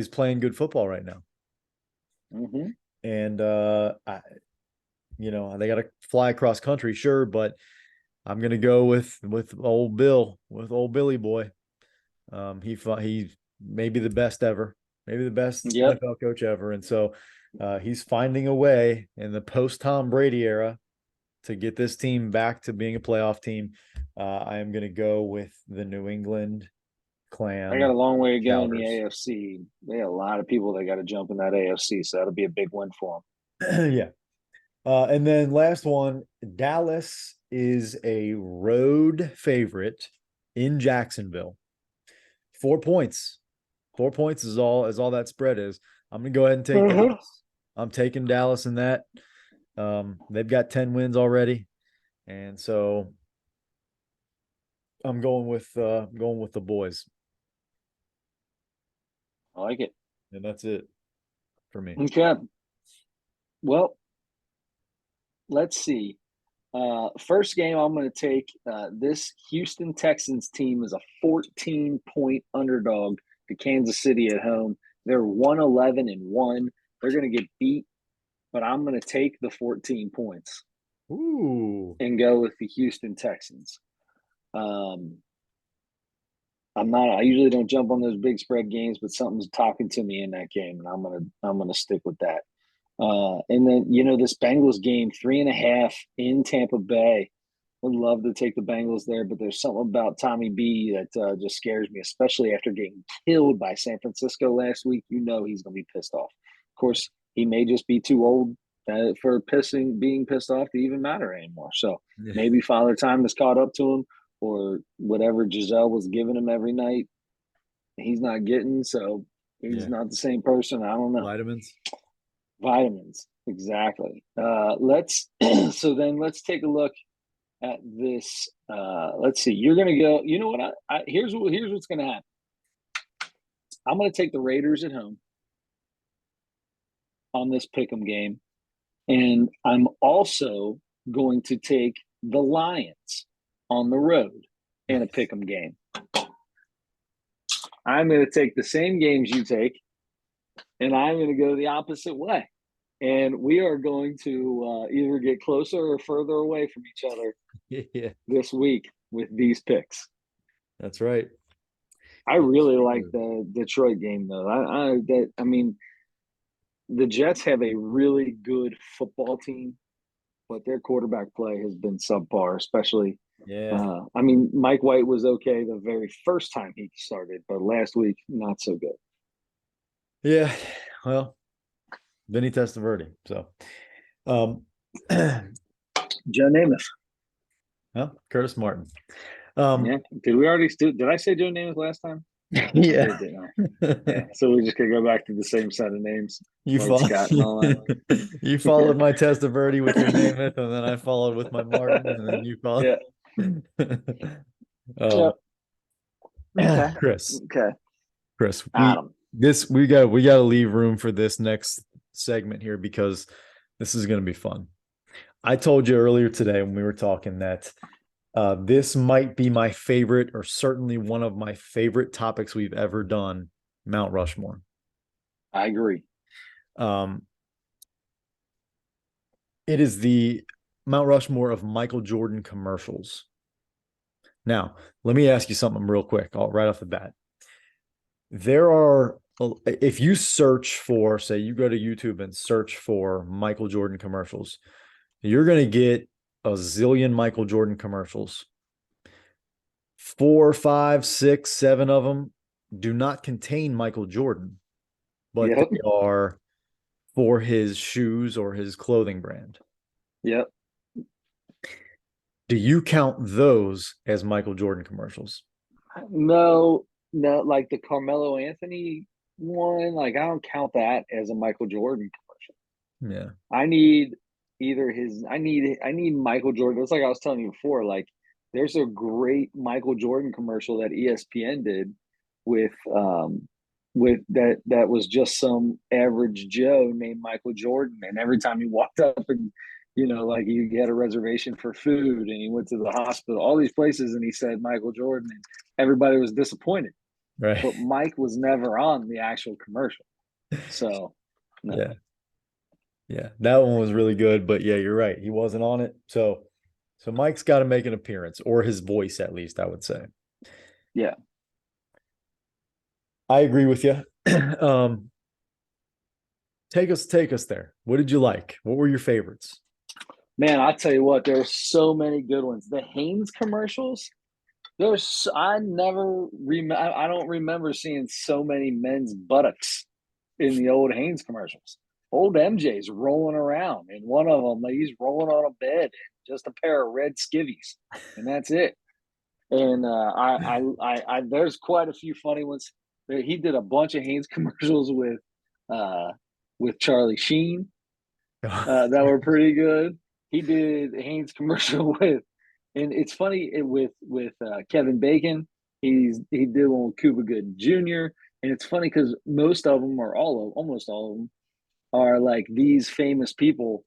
playing good football right now. Mm-hmm. And they got to fly across country, sure, but I'm gonna go with old Bill, with old Billy boy. He may be the best ever, maybe the best Yep. NFL coach ever, and so he's finding a way in the post Tom Brady era to get this team back to being a playoff team. I am gonna go with the New England I got Clan a long way to go in the Shouters. AFC. They got a lot of people that got to jump in that AFC, so that'll be a big win for Yeah. And then last one, Dallas is a road favorite in Jacksonville. 4 points. 4 points is all that spread is. I'm gonna go ahead and take them. Dallas. I'm taking Dallas in that. They've got 10 wins already. And so I'm going with the boys. I like it. And that's it for me. Okay. Well, let's see. First game I'm going to take this Houston Texans team is a 14-point underdog to Kansas City at home. They're 111-1. They're going to get beat, but I'm going to take the 14 points Ooh. and go with the Houston Texans. I'm not. I usually don't jump on those big spread games, but something's talking to me in that game, and I'm gonna stick with that. And then this Bengals game, 3.5 in Tampa Bay. Would love to take the Bengals there, but there's something about Tommy B that just scares me, especially after getting killed by San Francisco last week. He's gonna be pissed off. Of course, he may just be too old for being pissed off to even matter anymore. So Yeah. maybe Father Time has caught up to him, or whatever Giselle was giving him every night, he's not getting. So He's Yeah. not the same person. I don't know. Vitamins. Vitamins, exactly. Let's so then let's take a look at this. Let's see. You're gonna go. You know what? Here's what's gonna happen. I'm gonna take the Raiders at home on this pick'em game, and I'm also going to take the Lions on the road in a pick'em game. I'm going to take the same games you take, and I'm going to go the opposite way. And we are going to either get closer or further away from each other Yeah, this week with these picks. that's right. I really like the Detroit game, though. I mean, the Jets have a really good football team, but their quarterback play has been subpar, especially. Yeah. I mean, Mike White was okay the very first time he started, but last week, not so good. Yeah. Well, Vinny Testaverde. So, um, Joe Namath. well, Curtis Martin. Yeah. Did I say Joe Namath last time? I Yeah. did, didn't I? Yeah. So we just could go back to the same set of names. You Lloyd follow, Scott and all that. you followed my Testaverde with your Namath, and then I followed with my Martin, and then you followed. Yeah. um, Yep. Okay. Chris, Okay. Chris, Adam. we got to leave room for this next segment here because this is going to be fun. I told you earlier today when we were talking that this might be my favorite, or certainly one of my favorite topics we've ever done, Mount Rushmore. I agree. It is the Mount Rushmore of Michael Jordan commercials. Now, let me ask you something real quick, right off the bat. There are, if you search for, say, you go to YouTube and search for Michael Jordan commercials, you're going to get a zillion Michael Jordan commercials. 4, 5, 6, 7 of them do not contain Michael Jordan, but Yep. they are for his shoes or his clothing brand. Yep. Do you count those as Michael Jordan commercials? No, like the Carmelo Anthony one, like I don't count that as a Michael Jordan commercial. Yeah. I need I need Michael Jordan. It's like I was telling you before, like there's a great Michael Jordan commercial that ESPN did with that was just some average Joe named Michael Jordan. And every time he walked up and like he had a reservation for food and he went to the hospital, all these places, and he said Michael Jordan, and everybody was disappointed. Right. But Mike was never on the actual commercial. So no. Yeah. Yeah. That one was really good, but yeah, you're right. He wasn't on it. So Mike's got to make an appearance, or his voice at least, I would say. Yeah. I agree with you. Take us there. What did you like? What were your favorites? Man, I tell you what, there's so many good ones. The Hanes commercials, I don't remember seeing so many men's buttocks in the old Hanes commercials. Old MJ's rolling around, and one of them, like, he's rolling on a bed and just a pair of red skivvies, and that's it. And there's quite a few funny ones. He did a bunch of Hanes commercials with Charlie Sheen that were pretty good. He did Hanes commercial with, and it's funny with Kevin Bacon. He did one with Cuba Gooding Jr. And it's funny because almost all of them are like these famous people,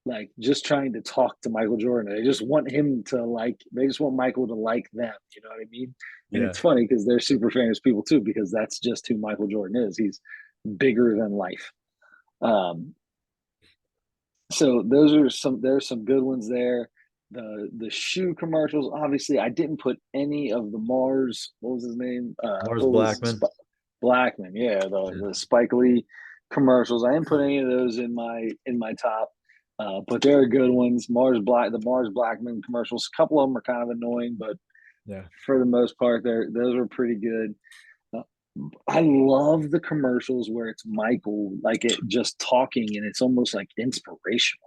like just trying to talk to Michael Jordan. They just want Michael to like them. You know what I mean? And Yeah. it's funny because they're super famous people too, because that's just who Michael Jordan is. He's bigger than life. So there's some good ones there. The shoe commercials, obviously, I didn't put any of the Mars. What was his name? Mars Blackman. Blackman, yeah, the Spike Lee commercials. I didn't put any of those in my top, but they're good ones. The Mars Blackman commercials. A couple of them are kind of annoying, but Yeah, for the most part, those are pretty good. I love the commercials where it's Michael, like it just talking, and it's almost like inspirational.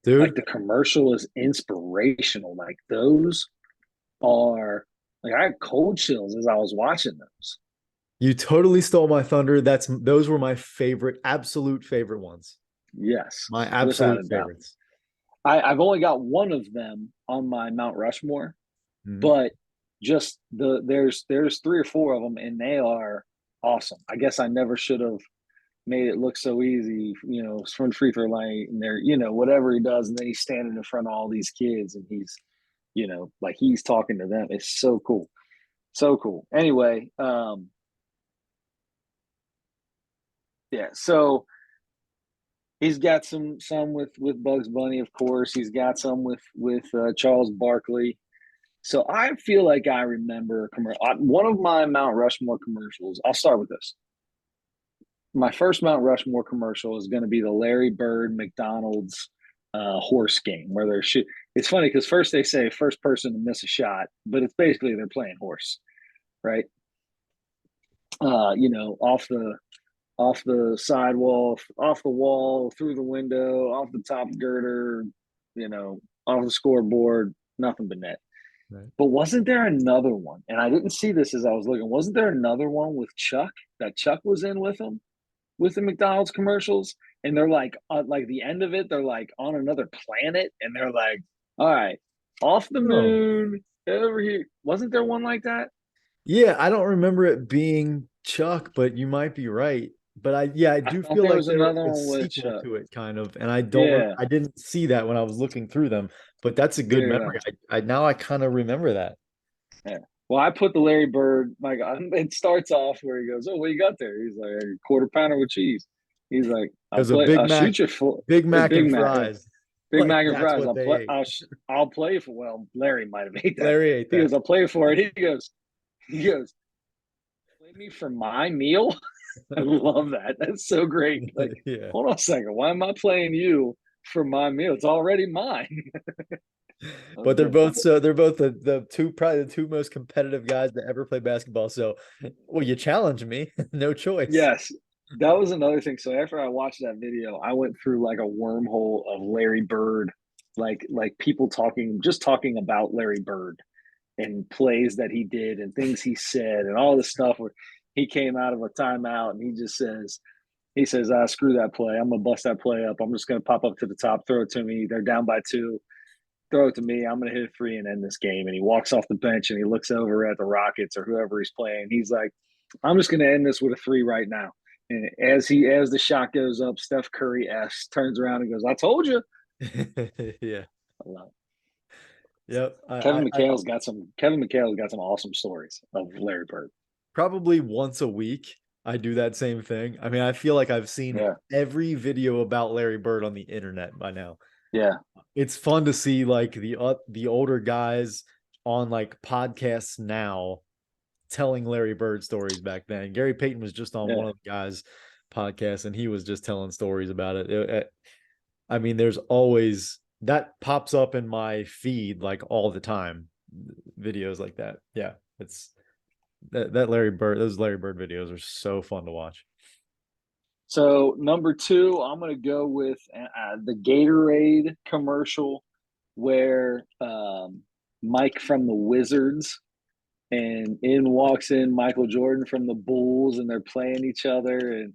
Like dude. the commercial is inspirational. Like those are like I had cold chills as I was watching those. You totally stole my thunder. Those were my favorite, absolute favorite ones. Yes, My without absolute a doubt. favorites. I've only got one of them on my Mount Rushmore, Mhm. but just there's three or four of them, and they are awesome. I guess I never should have made it look so easy, from free throw line, and they're, whatever he does, and then he's standing in front of all these kids, and he's, like he's talking to them. It's so cool, so cool. Anyway, yeah. So he's got some with Bugs Bunny, of course. He's got some with Charles Barkley. So I feel like I remember a commercial. One of my Mount Rushmore commercials. I'll start with this. My first Mount Rushmore commercial is going to be the Larry Bird McDonald's horse game where they're shoot. It's funny because first they say first person to miss a shot, but it's basically they're playing horse, right? Off the sidewall, off the wall, through the window, off the top girder, off the scoreboard, nothing but net. Right. But wasn't there another one? And I didn't see this as I was looking. Wasn't there another one with Chuck that Chuck was in with him with the McDonald's commercials? And they're like the end of it, they're like on another planet, and they're like, "All right, off the Oh, moon, over here." Wasn't there one like that? yeah. I don't remember it being Chuck, but you might be right. But yeah, I I do thought feel there like was there was another a one with sequel Chuck. to it, kind of, and Yeah, I didn't see that when I was looking through them. But that's a good yeah, memory. I now I kind of remember that. yeah. Well, I put the Larry Bird. My God, it starts off where he goes, "Oh, what you got there?" He's like, "A quarter pounder with cheese." He's like, It was a Big I'll Mac, shoot you for Big a Mac Big and Mac." fries. Big Like Mac and that's fries. what they ate. I'll play for. Well, Larry might have ate that. Larry ate He that. goes, I'll play for it. He goes, play me for my meal. I love that. That's so great. Like, Yeah. hold on a second. Why am I playing you for my meal? It's already mine. That was But good. they're both the two probably the two most competitive guys to ever play basketball. So, well, you challenge me, no choice. Yes, that was another thing. So after I watched that video, I went through like a wormhole of Larry Bird, like people just talking about Larry Bird and plays that he did and things he said and all this stuff where he came out of a timeout and he says, screw that play. I'm gonna bust that play up. I'm just gonna pop up to the top, throw it to me. They're down by two. Throw it to me. I'm gonna hit a three and end this game. And he walks off the bench and he looks over at the Rockets or whoever he's playing. He's like, I'm just gonna end this with a three right now. And as the shot goes up, Steph Curry turns around and goes, I told you. Yeah. I love it. Yep. Kevin McHale's got some awesome stories of Larry Bird. Probably once a week I do that same thing. I mean, I feel like I've seen Yeah. every video about Larry Bird on the internet by now. Yeah. It's fun to see like the older guys on like podcasts now telling Larry Bird stories back then. Gary Payton was just on Yeah. one of the guys' podcasts and he was just telling stories about it. I mean, there's always that pops up in my feed like all the time. Videos like that. Yeah, it's that Larry Bird. Those Larry Bird videos are so fun to watch. So number two, I'm gonna go with the Gatorade commercial where Mike from the Wizards and in walks in Michael Jordan from the Bulls, and they're playing each other,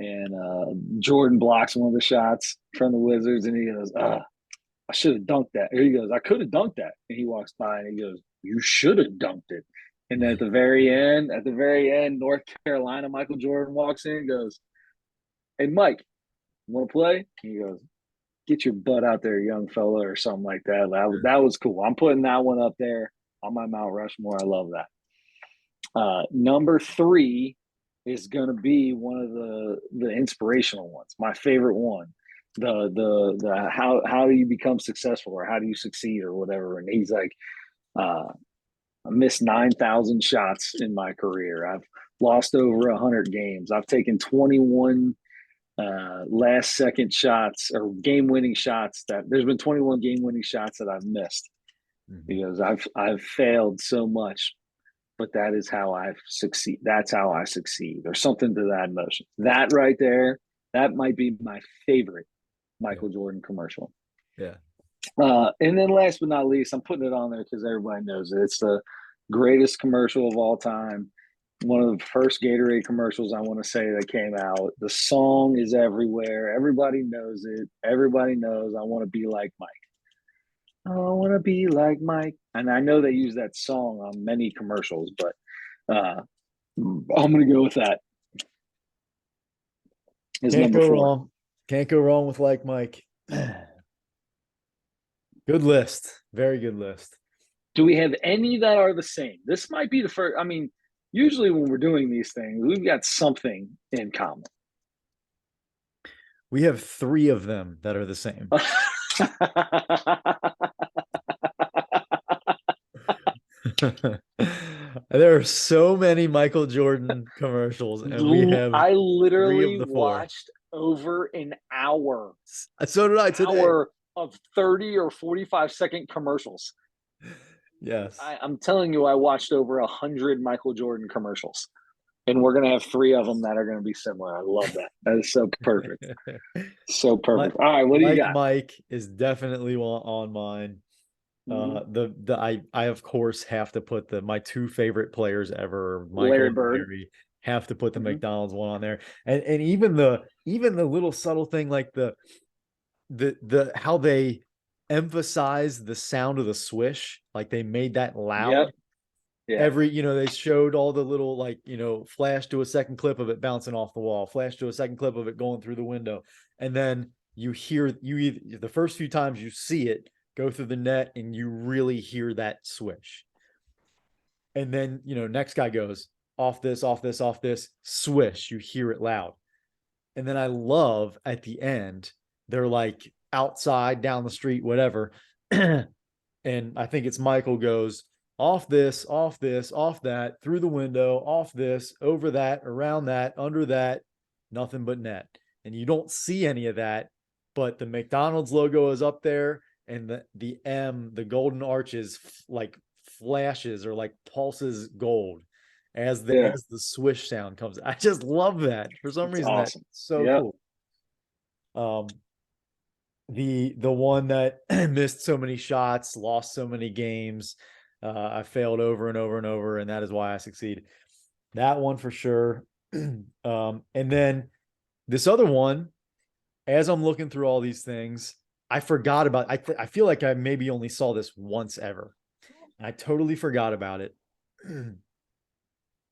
and Jordan blocks one of the shots from the Wizards, and he goes, I should have dunked that." Or he goes, "I could have dunked that," and he walks by and he goes, "You should have dunked it." And then at the very end, North Carolina, Michael Jordan walks in and goes, "Hey, Mike, you want to play?" He goes, "Get your butt out there, young fella," or something like that. That was cool. I'm putting that one up there on my Mount Rushmore. I love that. Number three is going to be one of the inspirational ones. My favorite one, the how do you become successful or how do you succeed or whatever. And he's like, I missed 9,000 shots in my career. I've lost over 100 games. I've taken 21 last second shots or game winning shots. That there's been 21 game winning shots that I've missed Mhm. because I've failed so much, but that is how I succeed. That's how I succeed, or something to that motion. That right there, that might be my favorite Yeah. Michael Jordan commercial. Yeah. And then last but not least, I'm putting it on there because everybody knows it. It's the greatest commercial of all time. One of the first Gatorade commercials I want to say that came out. The song is everywhere. Everybody knows it. Everybody knows I want to be like Mike. I want to be like Mike. And I know they use that song on many commercials, but I'm going to go with that. Is Can't number go 4. wrong. Can't go wrong with like Mike. Good list. Very good list. Do we have any that are the same? This might be the first. I mean, usually when we're doing these things, we've got something in common. We have 3 of them that are the same. There are so many Michael Jordan commercials, and we have I 3 of literally the 4. watched over an hour, So did I today. of 30 or 45-second commercials. Yes. I'm telling you, I watched over 100 Michael Jordan commercials, and we're gonna have 3 of them that are gonna be similar. I love that. That is so perfect. So perfect. All right, what do you got? Mike is definitely on mine. I of course have to put my 2 favorite players ever, Michael Larry and Bird. Larry, have to put the Mhm. McDonald's one on there. And even the little subtle thing like the how they emphasize the sound of the swish, like they made that loud. Yep. Yeah. They showed all the little, like, flash to a second clip of it bouncing off the wall, flash to a second clip of it going through the window. And then the first few times you see it go through the net and you really hear that swish. And then, next guy goes off this, off this, off this, swish, you hear it loud. And then I love at the end, they're like outside, down the street, whatever. And I think it's Michael goes, off this, off this, off that, through the window, off this, over that, around that, under that, nothing but net. And you don't see any of that, but the McDonald's logo is up there, and the M, the golden arches, like flashes or like pulses gold as the swish sound comes. I just love that. For some reason, Awesome. that's so cool. The one that missed so many shots, lost so many games, I failed over and over and over, and that is why I succeed. That one for sure. And then this other one, as I'm looking through all these things, I forgot about. I feel like I maybe only saw this once ever. I totally forgot about it.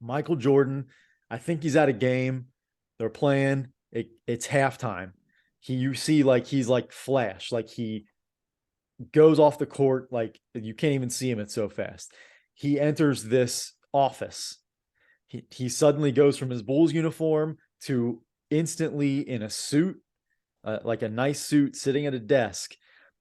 Michael Jordan, I think he's at a game. They're playing. It's halftime. You see, like, he's like flash, like he goes off the court, like you can't even see him. It's so fast. He enters this office. He suddenly goes from his Bulls uniform to instantly in a suit, like a nice suit, sitting at a desk,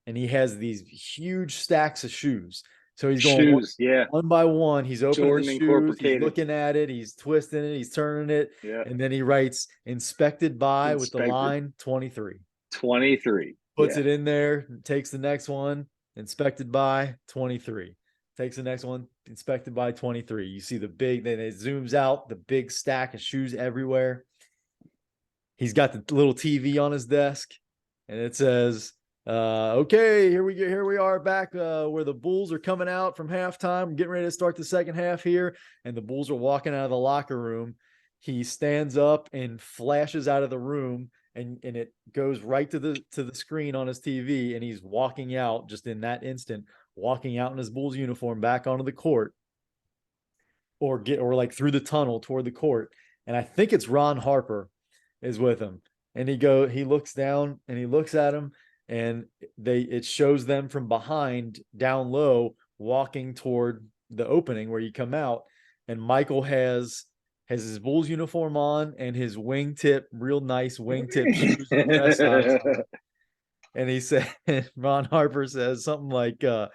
and he has these huge stacks of shoes. So he's going Shoes, one by one. He's opening Jordan the shoes. He's Incorporated. looking at it. He's twisting it. He's turning it. Yeah. And then he writes inspected by with the Inspected. line 23. 23. Puts it in there, takes the next one, inspected by 23. Takes the next one, inspected by 23. You see the big, then it zooms out, the big stack of shoes everywhere. He's got the little TV on his desk, and it says, okay, here we are back where the Bulls are coming out from halftime, getting ready to start the second half here, and the Bulls are walking out of the locker room. He stands up and flashes out of the room, and it goes right to the screen on his TV, and he's walking out just in that instant, walking out in his Bulls uniform back onto the court, or like through the tunnel toward the court. And I think it's Ron Harper is with him, and he looks down and he looks at him, and it shows them from behind down low walking toward the opening where you come out, and Michael has his Bulls uniform on and his wingtip, real nice wingtip shoes and dress socks on. And he said, Ron Harper says something like, are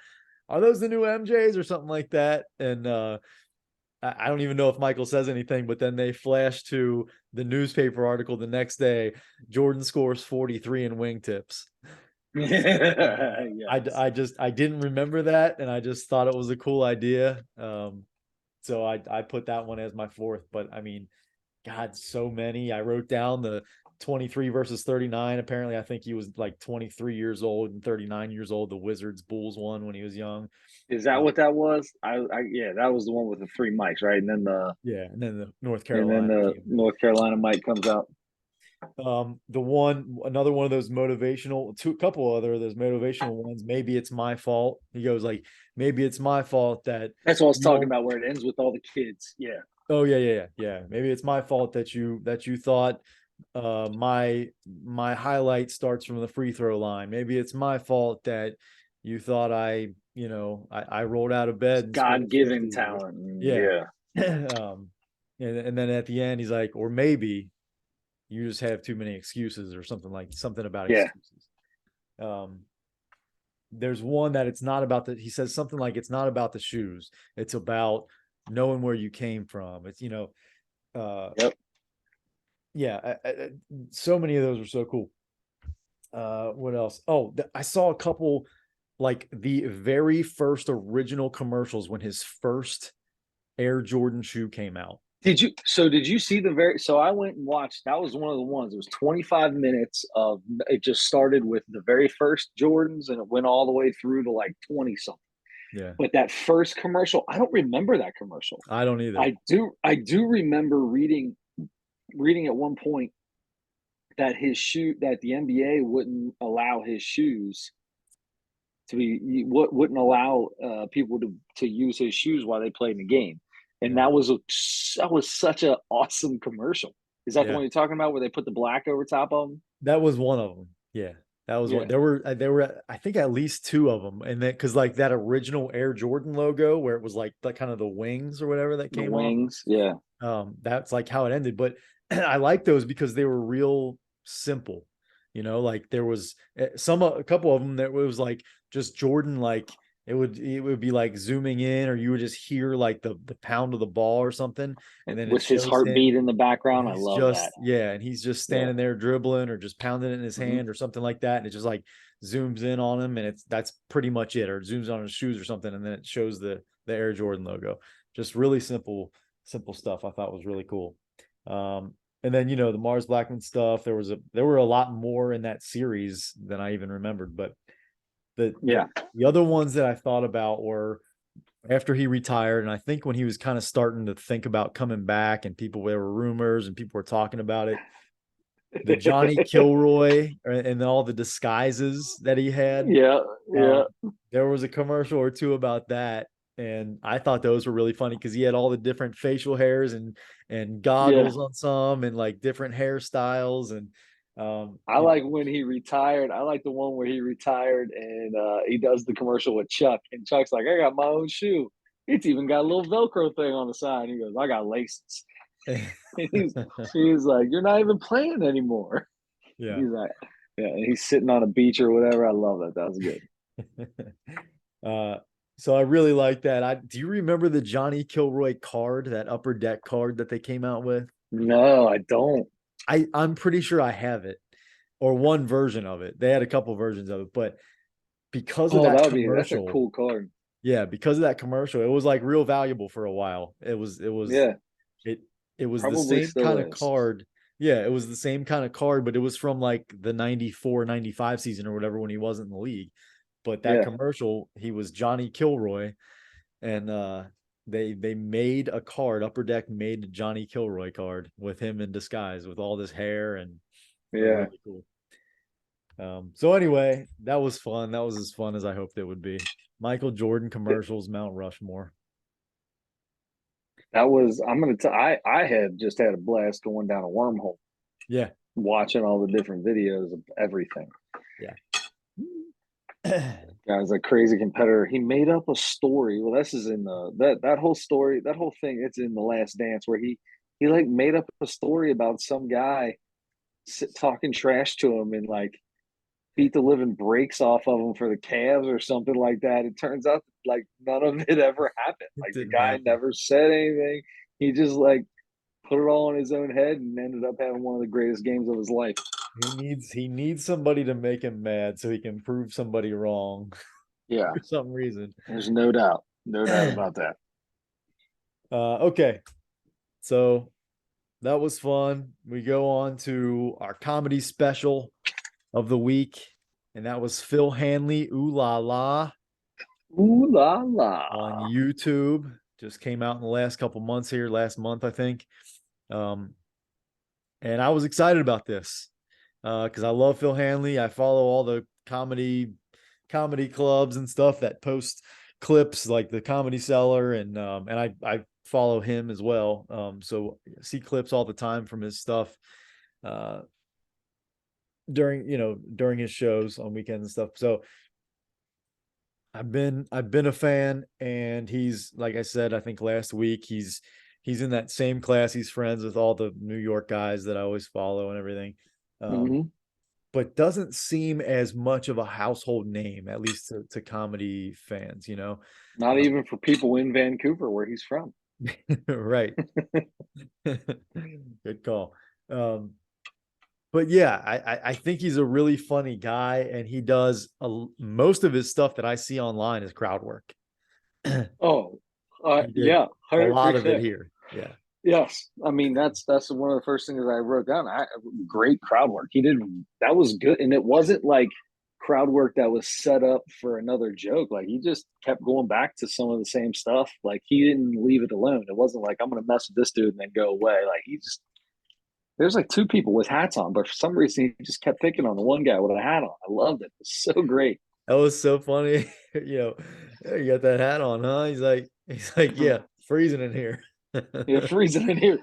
those the new MJs or something like that? And I don't even know if Michael says anything, but then they flash to the newspaper article the next day. Jordan scores 43 in wingtips. Yes. I didn't remember that, and I just thought it was a cool idea. So I put that one as my 4th, but I mean, God, so many. I wrote down the 23 versus 39. Apparently, I think he was like 23 years old and 39 years old. The Wizards Bulls won when he was young. Is that Uh, what that was? Yeah, that was the one with the three mics, right? yeah, and then the North And then Carolina the came in. North Carolina mic comes out. Another one of those motivational, a couple other of those motivational ones. Maybe it's my fault. He goes like, maybe it's my fault that That's what I was you talking don't. about, where it ends with all the kids. Yeah, Oh yeah. Maybe it's my fault that you thought my highlight starts from the free throw line. Maybe it's my fault that you thought I rolled out of bed and scored God given 50. talent. Yeah. Yeah, And then at the end he's like, or maybe you just have too many excuses or something about yeah. excuses. Um, there's one that it's not about he says something like it's not about the shoes. It's about knowing where you came from. It's, Yep. yeah, so many of those are so cool. What else? Oh, I saw a couple, like the very first original commercials when his first Air Jordan shoe came out. Did you see the very, so I went and watched, that was one of the ones. It was 25 minutes of, it just started with the very first Jordans and it went all the way through to like 20 something. Yeah, But that first commercial, I don't remember that commercial. I don't either. I do remember reading at one point that the NBA wouldn't allow his shoes to be, wouldn't allow people to use his shoes while they played in the game, and Yeah, that was such an awesome commercial. Is that the yeah. one you're talking about, where they put the black over top of them? That was one of them. Yeah, that was one. Yeah, There were I think at least two of them, and then because like that original Air Jordan logo where it was like the kind of the wings or whatever that the came off. wings. Yeah, That's like how it ended. But I like those because they were real simple. Like there was a couple of them that was like just Jordan, like it would be like zooming in, or you would just hear like the pound of the ball or something, and then it with his shows him. heartbeat in the And background. I he's love that. just, yeah, and he's just Yeah. standing there dribbling or just pounding it in his Hmm. hand or something like that. And it just like zooms in on him, and that's pretty much it. Or it zooms on his shoes or something, and then it shows the Air Jordan logo. Just really simple stuff I thought was really cool. And then the Mars Blackman stuff. There were a lot more in that series than I even remembered. But the the Yeah. the other ones that I thought about were after he retired, and I think when he was kind of starting to think about coming back, and there were rumors and people were talking about it. The Johnny Kilroy and all the disguises that he had. Yeah. Yeah. There was a commercial or two about that, and I thought those were really funny because he had all the different facial hairs and Yeah. goggles on some, and like different hairstyles, and I like when he retired. I like the one where he retired and he does the commercial with Chuck, and Chuck's like, "I got my own shoe. It's even got a little Velcro thing on the side." He goes, "I got laces." And he's like, "You're not even playing anymore." yeah. He's like, "Yeah." And he's sitting on a beach or whatever. I love that. That was good. uh, so I really like that. Do you remember the Johnny Kilroy card, that upper deck card that they came out with? No, I don't. I'm pretty sure I have it, or one version of it. They had a couple versions of it, but because of Oh, that that's a commercial, cool card. yeah, because of that commercial, it was like real valuable for a while. Yeah, It it was the probably same still kind of is. card. Yeah, it was the same kind of card, but it was from like the 94-95 season or whatever when he wasn't in the league. But that Yeah, commercial, he was Johnny Kilroy, and they made a card. Upper Deck made a Johnny Kilroy card with him in disguise with all this hair, and it was yeah. really cool. So anyway, that was fun. That was as fun as I hoped it would be. Michael Jordan commercials, Mount Rushmore. That was. I'm gonna. I had just had a blast going down a wormhole, Yeah, watching all the different videos of everything. yeah. Guy's a crazy competitor. He made up a story. Well, this is in the that whole story, that whole thing. It's in The Last Dance, where he like made up a story about some guy talking trash to him and like beat the living breaks off of him for the Cavs or something like that. It turns out like none of it ever happened. It Like the didn't guy happen. never said anything. He just like put it all in his own head and ended up having one of the greatest games of his life. He needs somebody to make him mad so he can prove somebody wrong Yeah, for some reason. there's no doubt. No doubt about that. Okay. So that was fun. We go on to our comedy special of the week, and that was Phil Hanley, Ooh La La, Ooh la la. on YouTube. Just came out in the last couple months here, last month, I think. Um, and I was excited about this because I love Phil Hanley. I follow all the comedy clubs and stuff that post clips like the Comedy Cellar, and I follow him as well. So I see clips all the time from his stuff uh, during his shows on weekends and stuff. So I've been a fan, and he's, like I said, I think last week, he's in that same class. He's friends with all the New York guys that I always follow and everything. Hmm. But doesn't seem as much of a household name, at least to comedy fans, Not Uh, even for people in Vancouver, where he's from. right. Good call. Um, but yeah, I think he's a really funny guy, and he does most of his stuff that I see online is crowd work. Oh, He did yeah, a hundred lot of it percent. here. Yeah. Yes, I mean that's one of the first things I wrote down. Great crowd work. He did that was good, and it wasn't like crowd work that was set up for another joke. Like he just kept going back to some of the same stuff. Like he didn't leave it alone. It wasn't like I'm going to mess with this dude and then go away. Like he just there's like two people with hats on, but for some reason he just kept picking on the one guy with a hat on. I loved it. It was so great. That was so funny. "Hey, you got that hat on, huh?" He's like, yeah, freezing in here. Yeah, freezing in here.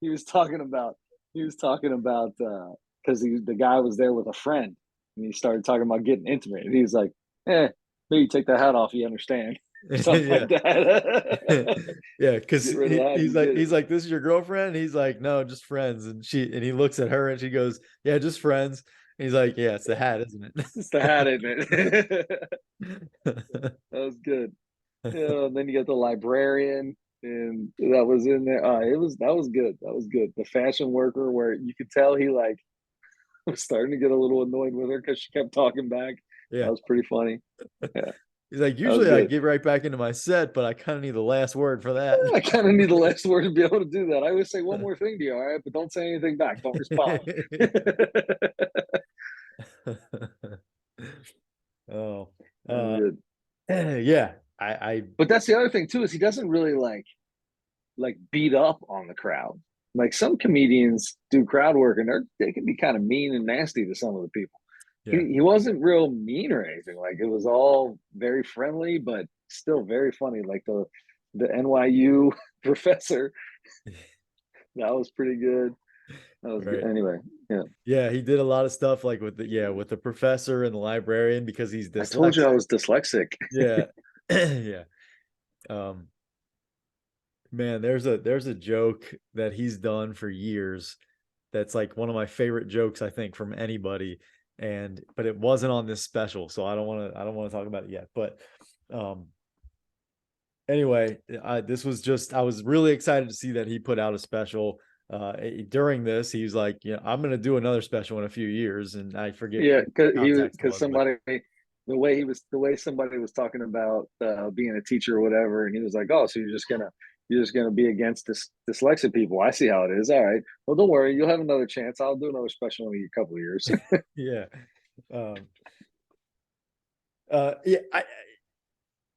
He was talking about because the guy was there with a friend, and he started talking about getting intimate, and he's like, maybe take that hat off, you understand, or something Yeah. like that. Yeah, because Get rid of that. he's You like get it. he's like, "This is your girlfriend?" He's like, "No, just friends." And he looks at her and she goes, "Yeah, just friends." And he's like, "Yeah, it's the hat, isn't It's the hat, isn't it? it?" That was good. Yeah, and then you got the librarian, and that was in there. That was good. That was good. The fashion worker, where you could tell he like was starting to get a little annoyed with her because she kept talking back. Yeah. That was pretty funny. Yeah, He's like, that was "Usually I good. get right back into my set, but I kind of need the last word for that." I kind of need the last word to be able to do that. I always say one more thing to you, all right, but don't say anything back. Don't respond. Oh, That was uh, good. yeah. I But that's the other thing too is he doesn't really like beat up on the crowd. Like some comedians do crowd work and they can be kind of mean and nasty to some of the people. Yeah. He wasn't real mean or anything. Like it was all very friendly, but still very funny. Like the NYU professor, that was pretty good. That was good. Right. Anyway, yeah. Yeah, he did a lot of stuff like with the professor and the librarian because he's I told you I dyslexic. was dyslexic. Yeah. Yeah. Um, man, there's a joke that he's done for years that's like one of my favorite jokes, I think, from anybody. But it wasn't on this special, so I don't want to talk about it yet. But um anyway, I was really excited to see that he put out a special. During this, he was like, "Yeah, I'm gonna do another special in a few years," and I forget Yeah, what context it because was, but somebody the way somebody was talking about being a teacher or whatever, and he was like, "Oh, so you're just gonna be against dyslexic people? I see how it is. All right. Well, don't worry, you'll have another chance. I'll do another special in a couple of years." yeah. Um, yeah,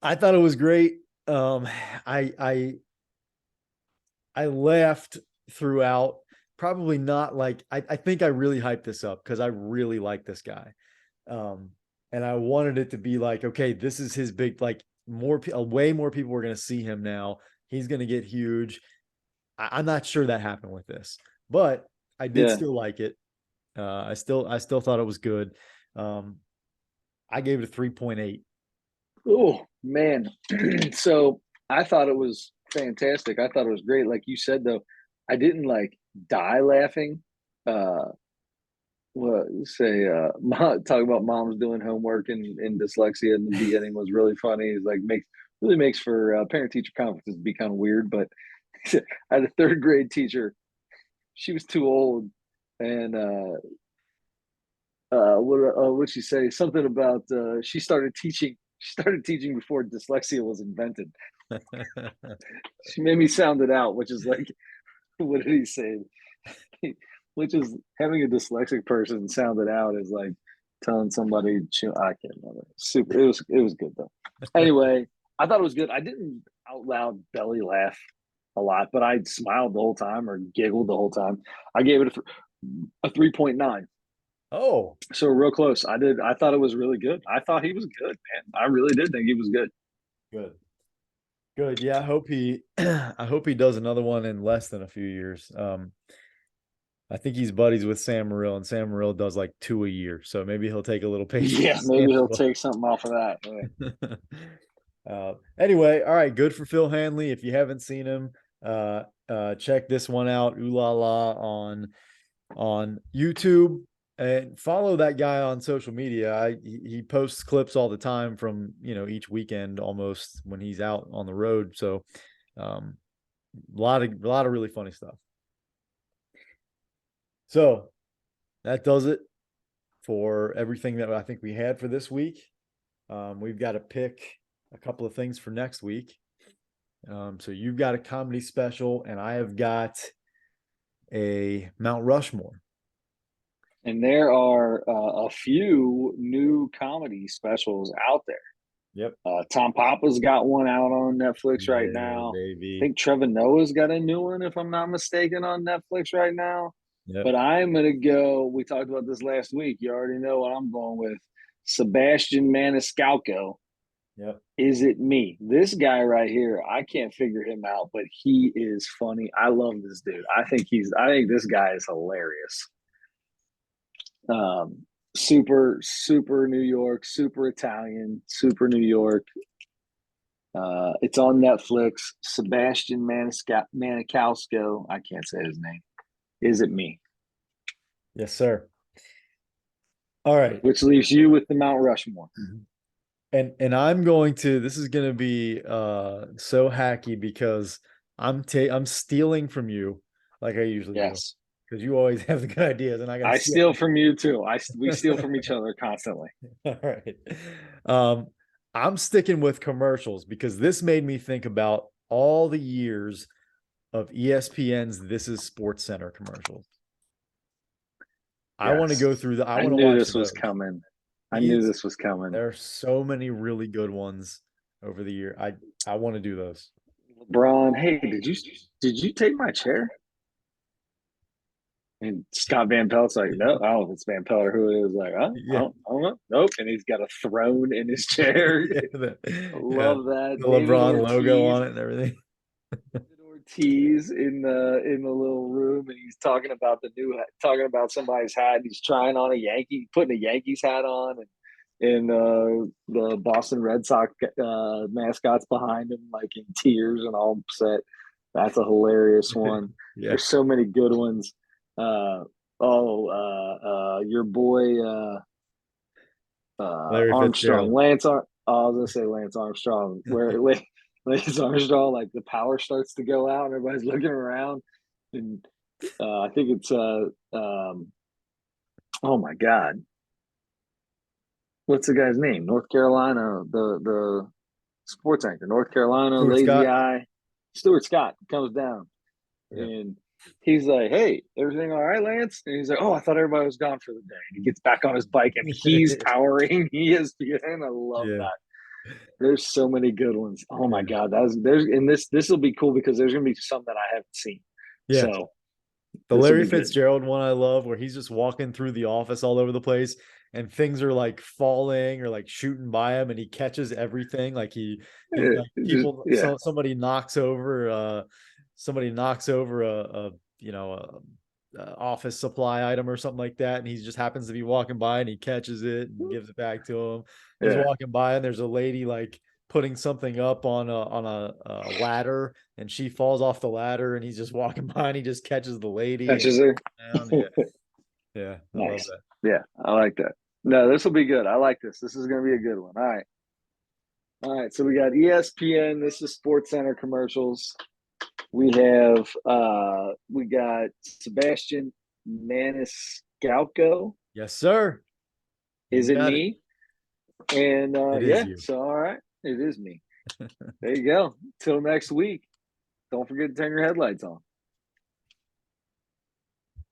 I thought it was great. Um, I I I laughed throughout. Probably not like I think I really hyped this up because I really like this guy. Um, and I wanted it to be like, okay, this is his big, like way more people were going to see him now. He's going to get huge. I'm not sure that happened with this, but I did Yeah. still like it. I still thought it was good. Um, I gave it a 3.8. Oh man. So I thought it was fantastic. I thought it was great. Like you said though, I didn't like die laughing. Uh Well, say talk about moms doing homework and dyslexia in the beginning was really funny. It's like makes really makes for parent teacher conferences to be kind of weird. But I had a third grade teacher. She was too old, and what she say? Something about she started teaching. She started teaching before dyslexia was invented. She made me sound it out, which is like what did he say? Which is having a dyslexic person sound it out is like telling somebody I can't remember. Super. It was good though. Anyway, I thought it was good. I didn't out loud belly laugh a lot, but I smiled the whole time or giggled the whole time. I gave it a 3.9. Oh, So real close. I did. I thought it was really good. I thought he was good, man. I really did think he was good. good. Good. Yeah, I hope he I hope he does another one in less than a few years. I think he's buddies with Sam Morrill, and Sam Morrill does like 2 a year. So maybe he'll take a little Yeah, patience. maybe he'll take something off of that. Yeah. Anyway, all right, good for Phil Hanley. If you haven't seen him, check this one out, Ooh La La, on YouTube, and follow that guy on social media. He posts clips all the time from each weekend almost when he's out on the road. So a lot of really funny stuff. So that does it for everything that I think we had for this week. We've got to pick a couple of things for next week. So you've got a comedy special, and I have got a Mount Rushmore. And there are a few new comedy specials out there. Yep. Tom Papa's got one out on Netflix right now. Baby. I think Trevor Noah's got a new one, if I'm not mistaken, on Netflix right now. Yep. But I'm going to go, we talked about this last week. You already know what I'm going with. Sebastian Maniscalco. Yep. Is It Me? This guy right here, I can't figure him out, but he is funny. I love this dude. I think this guy is hilarious. Super New York, super Italian, super New York. It's on Netflix. Sebastian Maniscalco. I can't say his name. Is It Me? Yes, sir. All right. Which leaves you with the Mount Rushmore. And I'm going to, this is going to be so hacky because I'm stealing from you like I usually do. Yes. Because you always have the good ideas, and I steal from you too. We steal from each other constantly. All right. I'm sticking with commercials because this made me think about all the years of ESPN's This Is Sports Center commercials. I want to go through I want to watch this was coming. I knew this was coming. There are so many really good ones over the year. I want to do those. LeBron, hey, did you take my chair? And Scott Van Pelt's like, no, I don't know if it's Van Pelt or who it is. Like, I don't know. Nope. And he's got a throne in his chair. I love that. The LeBron logo on it and everything. Ortiz in the little room, and he's talking about somebody's hat. And he's trying on putting a Yankees hat on, and the Boston Red Sox mascot's behind him, like in tears and all upset. That's a hilarious one. Yeah. There's so many good ones. Your boy Armstrong, Lance. I was gonna say Lance Armstrong. Where Lance Armstrong, like the power starts to go out, and everybody's looking around, and I think it's oh my God, what's the guy's name? North Carolina, the sports anchor, North Carolina, lazy eye, Stuart Scott comes down, and he's like, "Hey, everything all right, Lance?" And he's like, "Oh, I thought everybody was gone for the day." And he gets back on his bike, and he's powering ESPN. I love that. There's so many good ones. Oh my God, this will be cool because there's gonna be some that I haven't seen. Yeah. So the Larry Fitzgerald one I love, where he's just walking through the office all over the place, and things are like falling or like shooting by him, and he catches everything. Like somebody knocks over a office supply item or something like that, and he just happens to be walking by and he catches it and gives it back to him. He's walking by and there's a lady like putting something up on a ladder, and she falls off the ladder, and he's just walking by and he just catches the lady. Catches her. Yeah. I nice. love that. Yeah, I like that. No, this will be good. I like this. This is going to be a good one. All right. So we got ESPN. This is Sports Center commercials. We got Sebastian Maniscalco. Yes, sir. Is It Me? And you. So all right, it is me. There you go. Till next week. Don't forget to turn your headlights on.